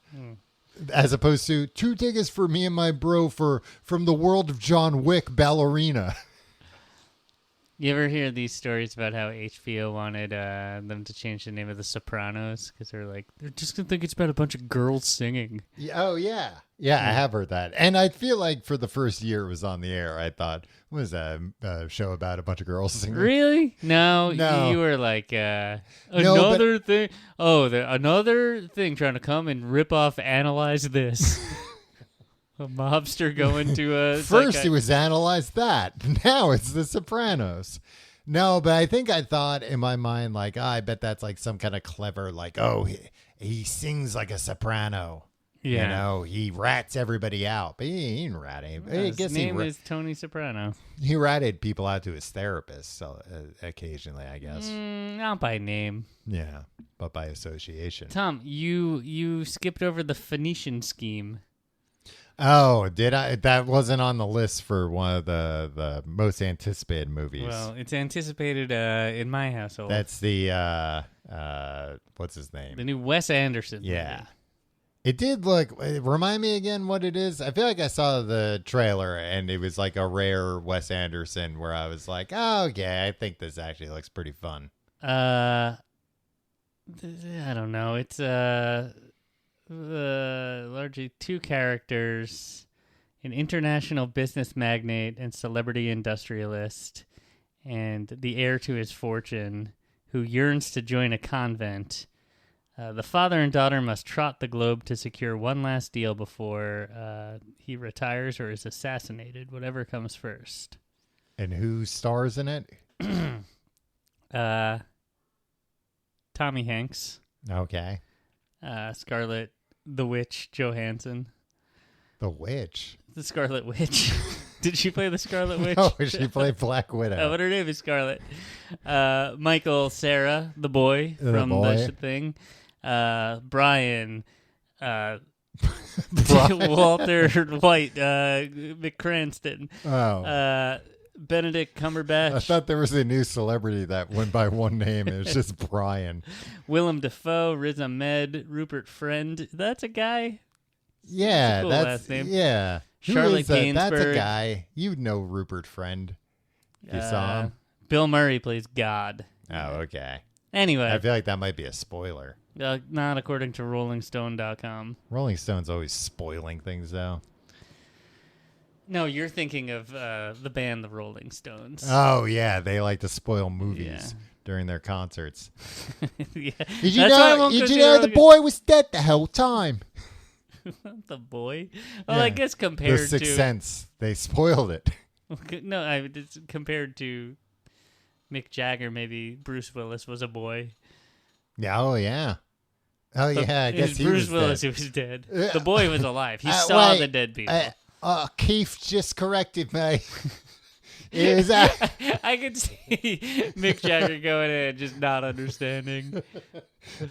As opposed to 2 tickets for me and my bro for From the World of John Wick, Ballerina. You ever hear these stories about how HBO wanted them to change the name of The Sopranos? Because they're just going to think it's about a bunch of girls singing. Oh, yeah. Yeah, I have heard that. And I feel like for the first year it was on the air, I thought, what is that, a show about a bunch of girls singing? Really? No. You were like, another thing. Oh, another thing trying to come and rip off Analyze This. A mobster going to a... First it was Analyze That. Now it's The Sopranos. No, but I think I thought in my mind, like, I bet that's like some kind of clever, like, he sings like a soprano. Yeah. You know, he rats everybody out. But he ain't ratting. His name is Tony Soprano. He ratted people out to his therapist occasionally, I guess. Not by name. Yeah, but by association. Tom, you skipped over the Phoenician Scheme. Oh, did I? That wasn't on the list for one of the most anticipated movies. Well, it's anticipated in my household. That's the, what's his name? The new Wes Anderson movie. Yeah. It did look, remind me again what it is. I feel like I saw the trailer and it was like a rare Wes Anderson where I was like, oh, okay, I think this actually looks pretty fun. I don't know. It's largely 2 characters, an international business magnate and celebrity industrialist, and the heir to his fortune, who yearns to join a convent. The father and daughter must trot the globe to secure one last deal before he retires or is assassinated, whatever comes first. And who stars in it? Tommy Hanks. Okay. Scarlett the Witch Johansson. The Witch? The Scarlet Witch. Did she play the Scarlet Witch? No, she played Black Widow. Oh, but her name is Scarlet. Michael Cera, the boy from the thing. Brian. Walter White. McCranston. Oh. Benedict Cumberbatch. I thought there was a new celebrity that went by one name. It was just Brian. Willem Dafoe, Riz Ahmed, Rupert Friend. That's a guy. Yeah, that's a cool last name. Yeah. Charlotte Gainsbourg. That's a guy. You know Rupert Friend. You saw him. Bill Murray plays God. Oh, okay. Anyway. I feel like that might be a spoiler. Not according to RollingStone.com. Rolling Stone's always spoiling things, though. No, you're thinking of the band The Rolling Stones. Oh, yeah. They like to spoil movies during their concerts. Yeah. Did you know the boy was dead the whole time? The boy? Well, I guess compared to... The Sixth Sense. They spoiled it. No, it's compared to Mick Jagger, maybe Bruce Willis was a boy. Yeah, oh, yeah. Oh, yeah, I guess he Bruce was Willis dead. who was dead. The boy was alive. He saw the dead people. Keith just corrected me. It was I could see Mick Jagger going in and just not understanding.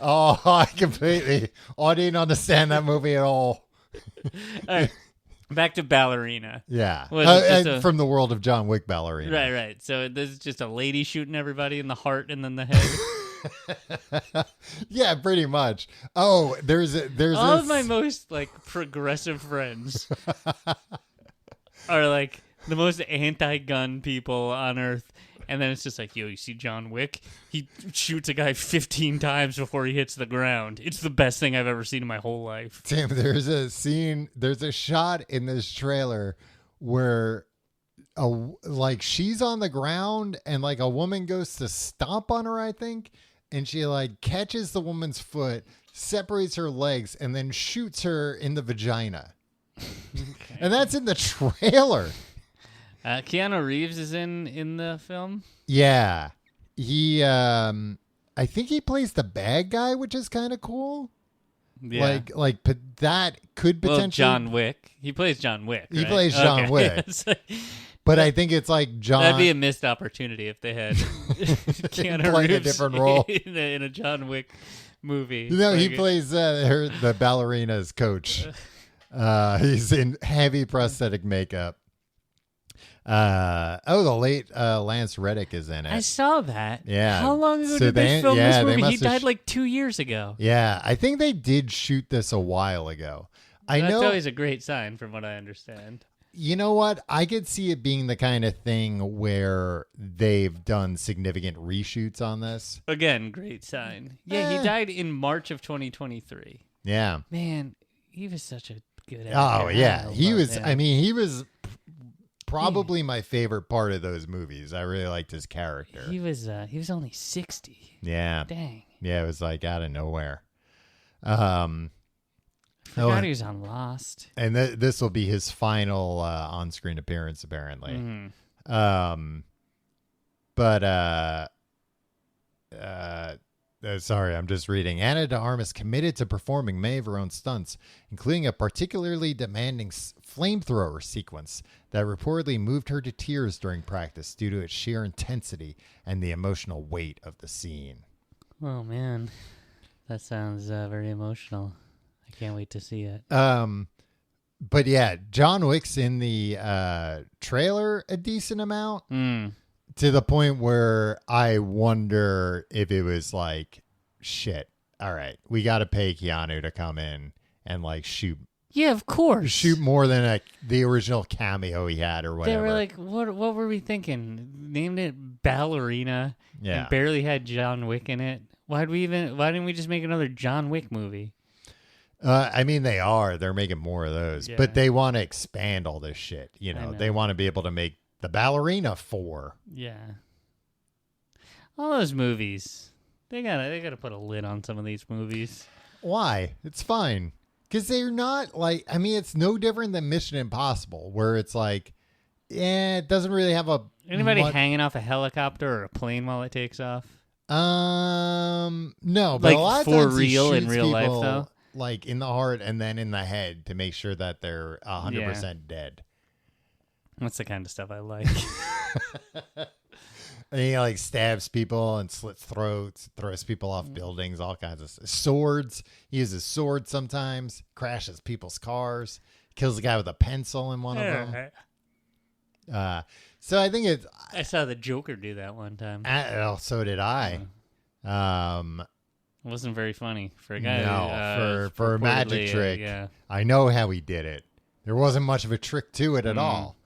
Oh, I didn't understand that movie at all. All right, back to Ballerina. Yeah. Was it just From the World of John Wick Ballerina. Right. So this is just a lady shooting everybody in the heart and then the head. Yeah, pretty much. Oh, there's all of my most like progressive friends are like the most anti-gun people on earth. And then it's just like, yo, you see John Wick? He shoots a guy 15 times before he hits the ground. It's the best thing I've ever seen in my whole life. Tim, there's a shot in this trailer where she's on the ground and like a woman goes to stomp on her, I think, and she like catches the woman's foot, separates her legs, and then shoots her in the vagina. Okay. And that's in the trailer. Keanu Reeves is in the film. Yeah, he. I think he plays the bad guy, which is kind of cool. Yeah. But that could potentially. Well, John Wick. He plays John Wick. He right? plays John Wick. But I think it's like John. That'd be a missed opportunity if they had Keanu playing Reeves a different role in a John Wick movie. No, he plays the ballerina's coach. He's in heavy prosthetic makeup. The late Lance Reddick is in it. I saw that. Yeah. How long ago did they film this movie? He died like 2 years ago. Yeah, I think they did shoot this a while ago. That's always a great sign from what I understand. You know what? I could see it being the kind of thing where they've done significant reshoots on this. Again, great sign. Yeah, he died in March of 2023. Yeah. Man, he was such a good actor. Oh, yeah. He was, him. I mean, he was probably my favorite part of those movies. I really liked his character. He was only 60. Yeah. Dang. Yeah, it was like out of nowhere. I forgot he was on Lost. And this will be his final on-screen appearance, apparently. Mm-hmm. Sorry, I'm just reading. Ana de Armas committed to performing many of her own stunts, including a particularly demanding flamethrower sequence that reportedly moved her to tears during practice due to its sheer intensity and the emotional weight of the scene. Oh, man. That sounds very emotional. I can't wait to see it. But yeah, John Wick's in the trailer a decent amount. To the point where I wonder if it was like, shit, all right, we got to pay Keanu to come in and like shoot. Yeah, of course. Shoot more than the original cameo he had or whatever. They were like, what were we thinking? Named it Ballerina and barely had John Wick in it. Why didn't we just make another John Wick movie? I mean, they're making more of those, but they want to expand all this shit. You know, they want to be able to make the Ballerina 4. Yeah. All those movies. They gotta put a lid on some of these movies. Why? It's fine. Because they're not like, I mean, it's no different than Mission Impossible, where it's like, it doesn't really have a... Anybody hanging off a helicopter or a plane while it takes off? No, but like a lot of for times real in real people, life, though? Like in the heart and then in the head to make sure that they're 100% dead. That's the kind of stuff I like. And he like stabs people and slits throats, throws people off buildings, all kinds of swords. He uses swords sometimes, crashes people's cars, kills a guy with a pencil in one of them. So I think I saw the Joker do that one time. So did I. It wasn't very funny for a guy. No, for a magic trick. Yeah. I know how he did it. There wasn't much of a trick to it at all.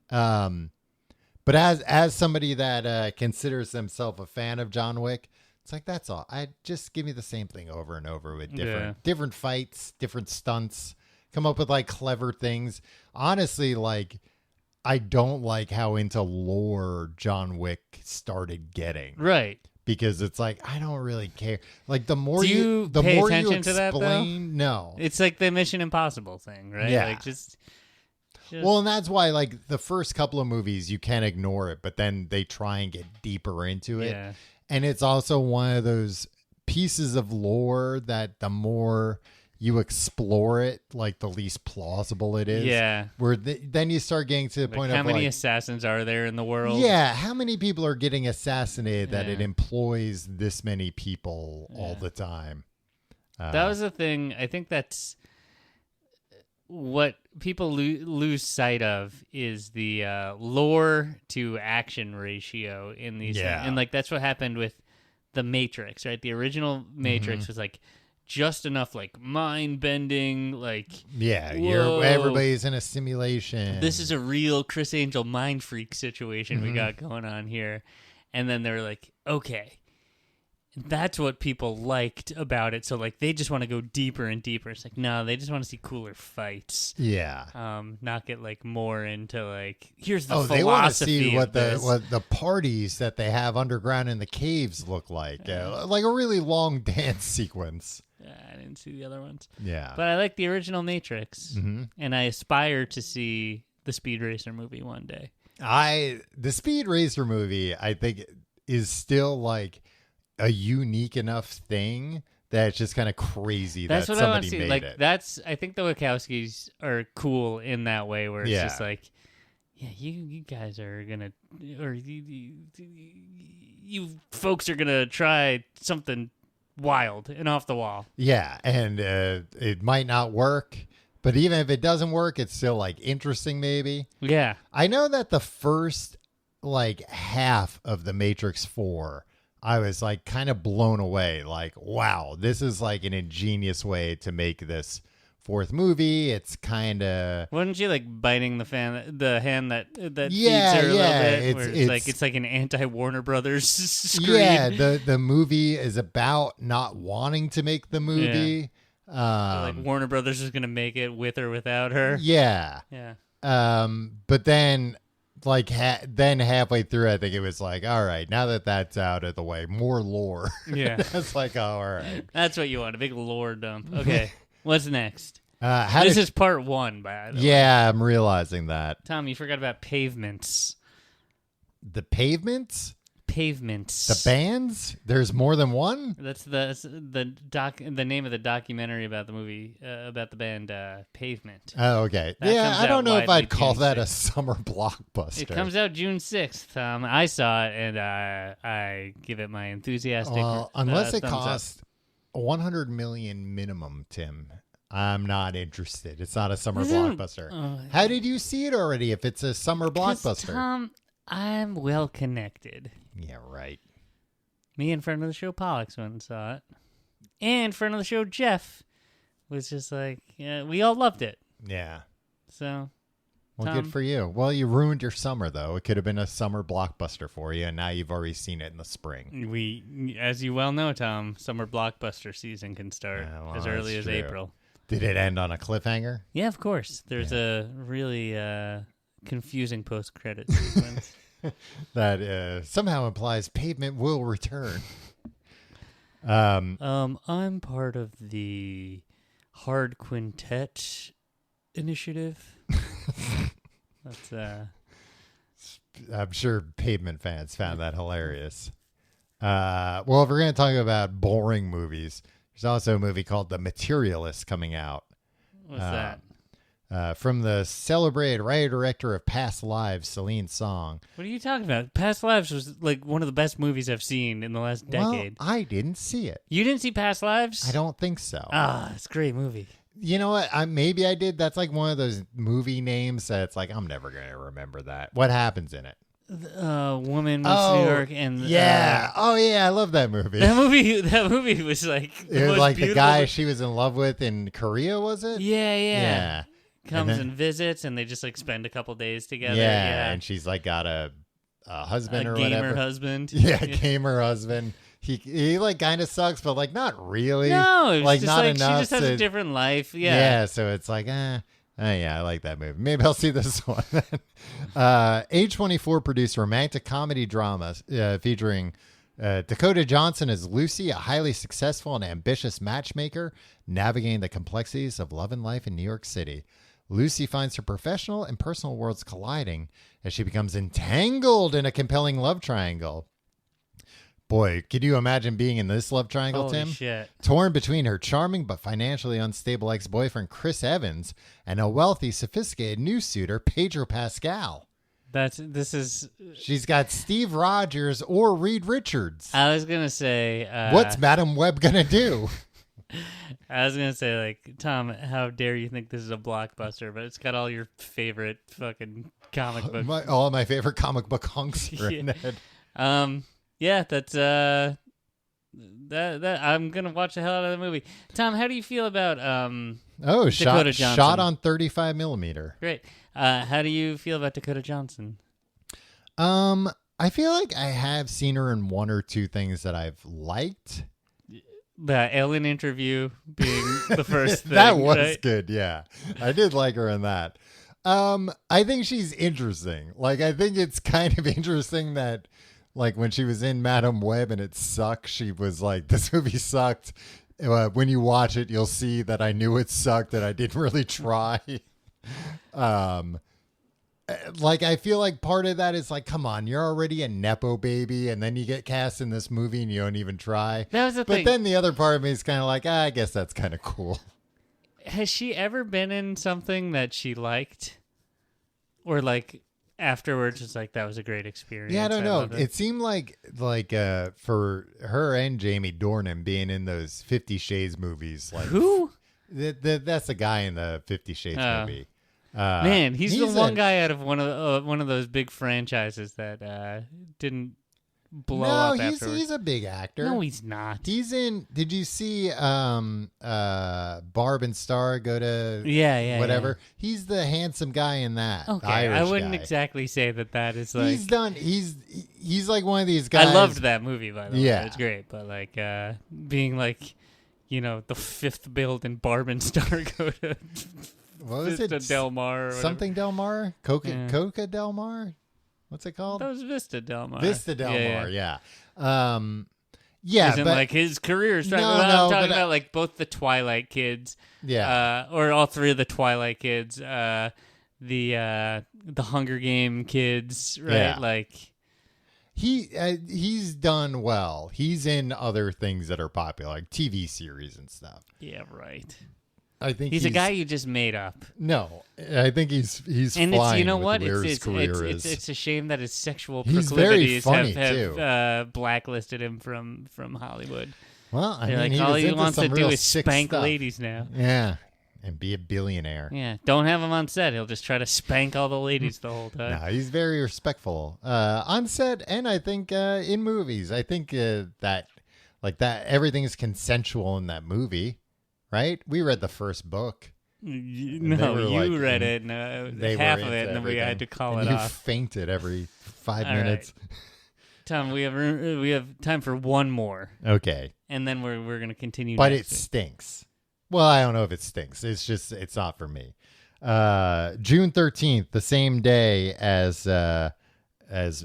But as somebody that considers themselves a fan of John Wick, it's like, that's all. I just give me the same thing over and over with different fights, different stunts, come up with like clever things. Honestly, like, I don't like how into lore John Wick started getting. Right. Because it's like, I don't really care. Like, the more Do you the pay more attention you explain, to that, though? No. It's like the Mission Impossible thing, right? Yeah. Like just Well, and that's why, like, the first couple of movies, you can't ignore it, but then they try and get deeper into it. Yeah. And it's also one of those pieces of lore that the more you explore it like the least plausible it is. Yeah. Where then you start getting to the point how of many like, assassins are there in the world? yeah, how many people are getting assassinated that it Yeah. employs this many people all the time? That was the thing. I think that's what people lose sight of is the lore to action ratio in these things. And like that's what happened with the Matrix, right? The original Matrix was like just enough like mind bending, like everybody's in a simulation. This is a real Chris Angel mind freak situation we got going on here. And then they were like, okay, that's what people liked about it. So like they just want to go deeper and deeper. It's like, no, they just want to see cooler fights. Yeah. Not get like more into like, here's the philosophy. They want to see what this. the parties that they have underground in the caves look like. Like a really long dance sequence. I didn't see the other ones. Yeah. But I like the original Matrix. And I aspire to see the Speed Racer movie one day. The Speed Racer movie, I think, is still like a unique enough thing that it's just kind of crazy that's that what I want somebody to see. made Like it. I think the Wachowskis are cool in that way where it's just like, yeah, you guys are gonna, or you folks are gonna try something wild and off the wall. Yeah, and it might not work, but even if it doesn't work, it's still like interesting maybe. Yeah. I know that the first like half of the Matrix 4, I was like kind of blown away. Like, wow, this is like an ingenious way to make this fourth movie. It's kind of wasn't she like biting the hand that feeds her a yeah, little bit? It's like an anti Warner Brothers scream. Yeah, the movie is about not wanting to make the movie. Like Warner Brothers is gonna make it with or without her. Yeah. Yeah. But then like then halfway through, I think it was like, all right, now that that's out of the way, more lore. Yeah. That's like, oh, all right. That's what you want, a big lore dump. Okay. What's next? This is part 1, by the way. Yeah, I'm realizing that. Tom, you forgot about Pavements. The Pavements? Pavements. The bands? There's more than one? That's the name of the documentary about the movie, about the band Pavement. Oh, okay. That comes I don't out know if widely I'd call June that a 6th. summer blockbuster. It comes out June 6th. I saw it, and I give it my enthusiastic unless it thumbs up. costs $100 million minimum, Tim, I'm not interested. It's not a summer blockbuster. How did you see it already if it's a summer blockbuster? Tom, I'm well connected. Yeah, right. Me and friend of the show Pollux went and saw it. And friend of the show Jeff was just like, yeah, we all loved it. Yeah. So, well, Tom, good for you. Well, you ruined your summer, though. It could have been a summer blockbuster for you, and now you've already seen it in the spring. We, as you well know, Tom, summer blockbuster season can start as early as true. April. Did it end on a cliffhanger? Yeah, of course. There's a really confusing post-credit sequence. That somehow implies Pavement will return. I'm part of the Hard Quintet initiative. That's I'm sure Pavement fans found that hilarious. Well, if we're going to talk about boring movies, there's also a movie called The Materialists coming out. What's that? From the celebrated writer-director of Past Lives, Celine Song. What are you talking about? Past Lives was like one of the best movies I've seen in the last decade. Well, I didn't see it. You didn't see Past Lives? I don't think so. It's a great movie. You know what? Maybe I did. That's like one of those movie names that's like, I'm never going to remember that. What happens in it? Woman moves to New York, and yeah, I love that movie. That movie was like it was like the guy she was in love with in Korea, was it? Yeah. Comes and visits, and they just like spend a couple days together. Yeah, and she's like got a husband or gamer whatever. Husband. Yeah, gamer husband. He like kind of sucks, but like not really. No, it's like just not like enough. She just has a different life. Yeah. Yeah, so it's like yeah, I like that movie. Maybe I'll see this one. A24 produced romantic comedy drama featuring Dakota Johnson as Lucy, a highly successful and ambitious matchmaker navigating the complexities of love and life in New York City. Lucy finds her professional and personal worlds colliding as she becomes entangled in a compelling love triangle. Boy, could you imagine being in this love triangle, Holy Tim? shit. Torn between her charming but financially unstable ex-boyfriend, Chris Evans, and a wealthy, sophisticated new suitor, Pedro Pascal. She's got Steve Rogers or Reed Richards. I was going to say... What's Madamme Web going to do? I was going to say, like, Tom, how dare you think this is a blockbuster, but it's got all your favorite fucking comic book. All my favorite comic book hunks are in it. Yeah, that's that I'm gonna watch the hell out of the movie. Tom, how do you feel about Dakota Johnson? Shot on 35 millimeter. Great. How do you feel about Dakota Johnson? I feel like I have seen her in one or two things that I've liked. The Ellen interview being the first thing. That was right? good, yeah. I did like her in that. I think she's interesting. Like, I think it's kind of interesting that, like, when she was in Madamme Web and it sucked, she was like, this movie sucked. When you watch it, you'll see that I knew it sucked and I didn't really try. Like, I feel like part of that is like, come on, you're already a Nepo baby, and then you get cast in this movie and you don't even try. That was the thing. But then the other part of me is kind of like, I guess that's kind of cool. Has she ever been in something that she liked? Or, like, afterwards, it's like, that was a great experience. Yeah, I don't know. It seemed like for her and Jamie Dornan being in those 50 Shades movies. Like, who? That's the guy in the 50 Shades movie. Man, he's the one guy out of one of those big franchises that didn't blow up afterwards. He's a big actor. No, he's not. He's in. Did you see Barb and Star Go to whatever? Yeah. He's the handsome guy in that. Okay, Irish I wouldn't guy. exactly say that is like He's like one of these guys. I loved that movie, by the way. Yeah, it's great. But like being like, you know, the fifth build in Barb and Star Go to what was Vista it? Del Mar. Or something Del Mar? Coca Del Mar? What's it called? That was Vista Del Mar. Vista Del Mar, yeah. Isn't but like his career. I'm talking about like both the Twilight kids, or all three of the Twilight kids, the Hunger Game kids, right? Yeah. Like he's done well. He's in other things that are popular, like TV series and stuff. Yeah, right. I think he's a guy you just made up. No, I think he's and flying. It's, you know what? It's a shame that his sexual he's proclivities very funny have blacklisted him from Hollywood. Well, I They're mean, like, all he into wants some to real do is sick spank stuff. ladies now. Yeah, and be a billionaire. Yeah, don't have him on set. He'll just try to spank all the ladies the whole time. No, he's very respectful on set, and I think in movies. I think that everything is consensual in that movie, right? We read the first book. No, you read it, half of it, and then we had to call it off. You fainted every 5 minutes. Right. Tom, we have time for one more. Okay. And then we're going to continue. But it stinks. Well, I don't know if it stinks. It's not for me. June 13th, the same day as the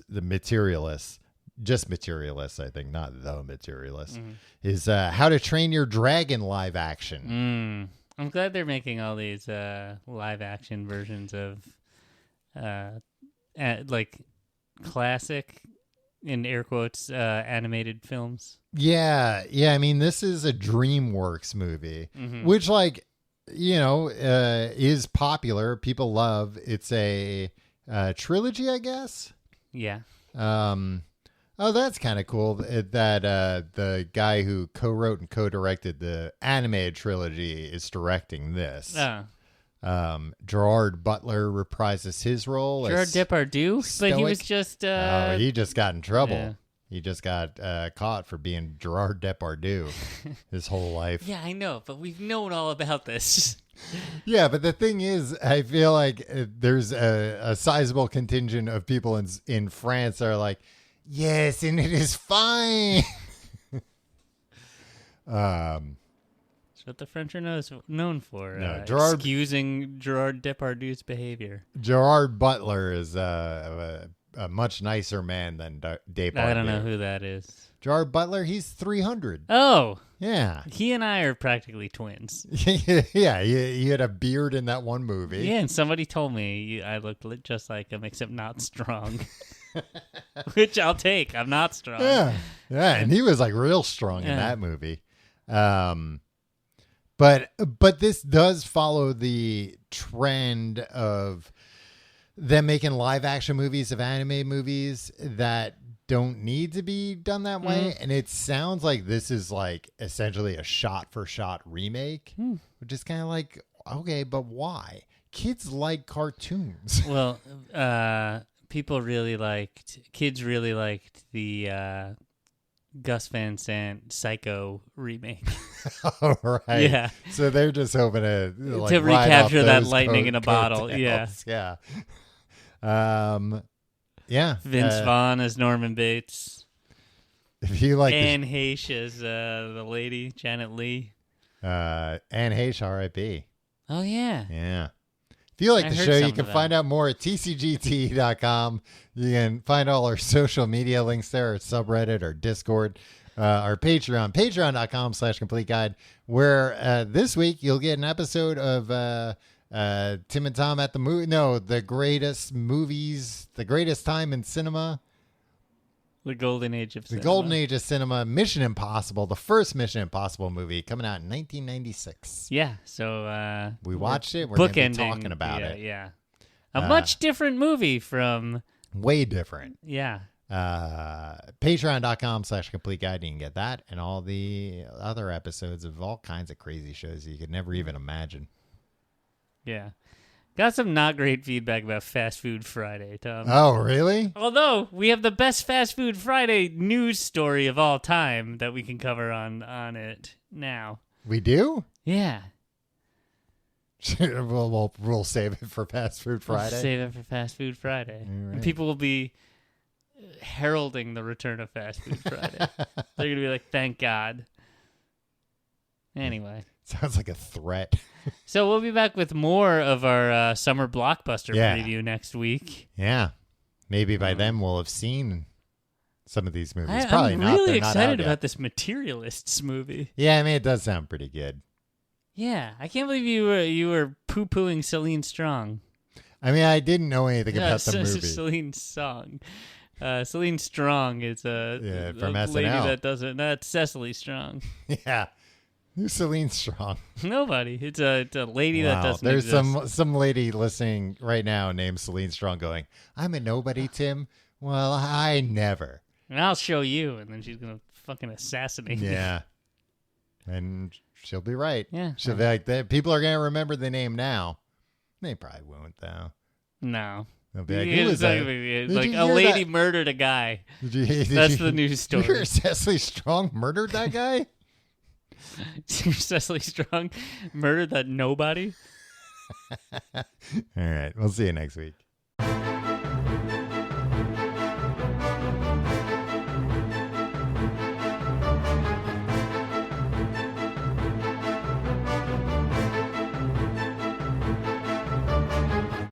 Materialists. Just Materialists, I think, not the Materialists. Is How to Train Your Dragon live action. I'm glad they're making all these live action versions of like classic, in air quotes, animated films. Yeah. I mean, this is a DreamWorks movie, which, like, you know, is popular. People love. It's a trilogy, I guess. Yeah. Oh, that's kind of cool that the guy who co-wrote and co-directed the animated trilogy is directing this. Gerard Butler reprises his role. Gerard Depardieu? Stoic. But he was just... he just got in trouble. Yeah. He just got caught for being Gerard Depardieu his whole life. Yeah, I know, but we've known all about this. Yeah, but the thing is, I feel like there's a sizable contingent of people in France that are like, yes, and it is fine. That's what the French are known for. Excusing Gerard Depardieu's behavior. Gerard Butler is a much nicer man than Depardieu. I don't know who that is. Gerard Butler, he's 300. Oh. Yeah. He and I are practically twins. Yeah, he had a beard in that one movie. Yeah, and somebody told me I looked just like him, except not strong. which I'll take. I'm not strong. Yeah, and he was like real strong in that movie. But this does follow the trend of them making live action movies of anime movies that don't need to be done that way. And it sounds like this is like essentially a shot for shot remake, which is kind of like, okay, but why? Kids like cartoons. Well, kids really liked the Gus Van Sant Psycho remake. Oh, right. Yeah. So they're just hoping to like, to ride recapture off that those lightning in a bottle. coattails. Yeah. Yeah. Vince Vaughn as Norman Bates. If you like Anne Heche as the lady, Janet Leigh. Anne Heche, R.I.P. Oh, yeah. Yeah. If you like I the heard show, you something can about find out more at tcgt.com. You can find all our social media links there, our subreddit, our Discord, our Patreon, patreon.com/complete guide, where this week you'll get an episode of Tim and Tom at the movie. No, the greatest movies, the greatest time in cinema. The golden age of cinema. The golden age of cinema, Mission Impossible, the first Mission Impossible movie coming out in 1996. Yeah, so we watched it. We're going to be bookending, talking about it. Yeah, a much different movie from... Way different. Yeah. Patreon.com/complete guide. You can get that and all the other episodes of all kinds of crazy shows you could never even imagine. Yeah. Got some not great feedback about Fast Food Friday, Tom. Oh, really? Although we have the best Fast Food Friday news story of all time that we can cover on it now. We do? Yeah. We'll save it for Fast Food Friday. We'll save it for Fast Food Friday. Right. And people will be heralding the return of Fast Food Friday. They're going to be like, thank God. Anyway. Sounds like a threat. So we'll be back with more of our summer blockbuster preview next week. Yeah. Maybe by then we'll have seen some of these movies. I'm really excited about this Materialists movie. Yeah, I mean, it does sound pretty good. Yeah, I can't believe you were poo-pooing Celine Strong. I mean, I didn't know anything about the movie. Celine Song. Celine Strong is a from SNL. lady that doesn't. That's Cecily Strong. Yeah. Who's Celine Strong? Nobody. It's a lady that doesn't There's exist. some lady listening right now named Celine Strong going, I'm a nobody, Tim. Well, I never. And I'll show you, and then she's going to fucking assassinate me. Yeah. And she'll be right. Yeah. She'll be like, people are going to remember the name now. They probably won't, though. No. They'll be like, It's like a lady murdered a guy. That's the news story. Did you hear Cecily Strong murdered that guy? Cecily Strong murdered that nobody. All right. We'll see you next week.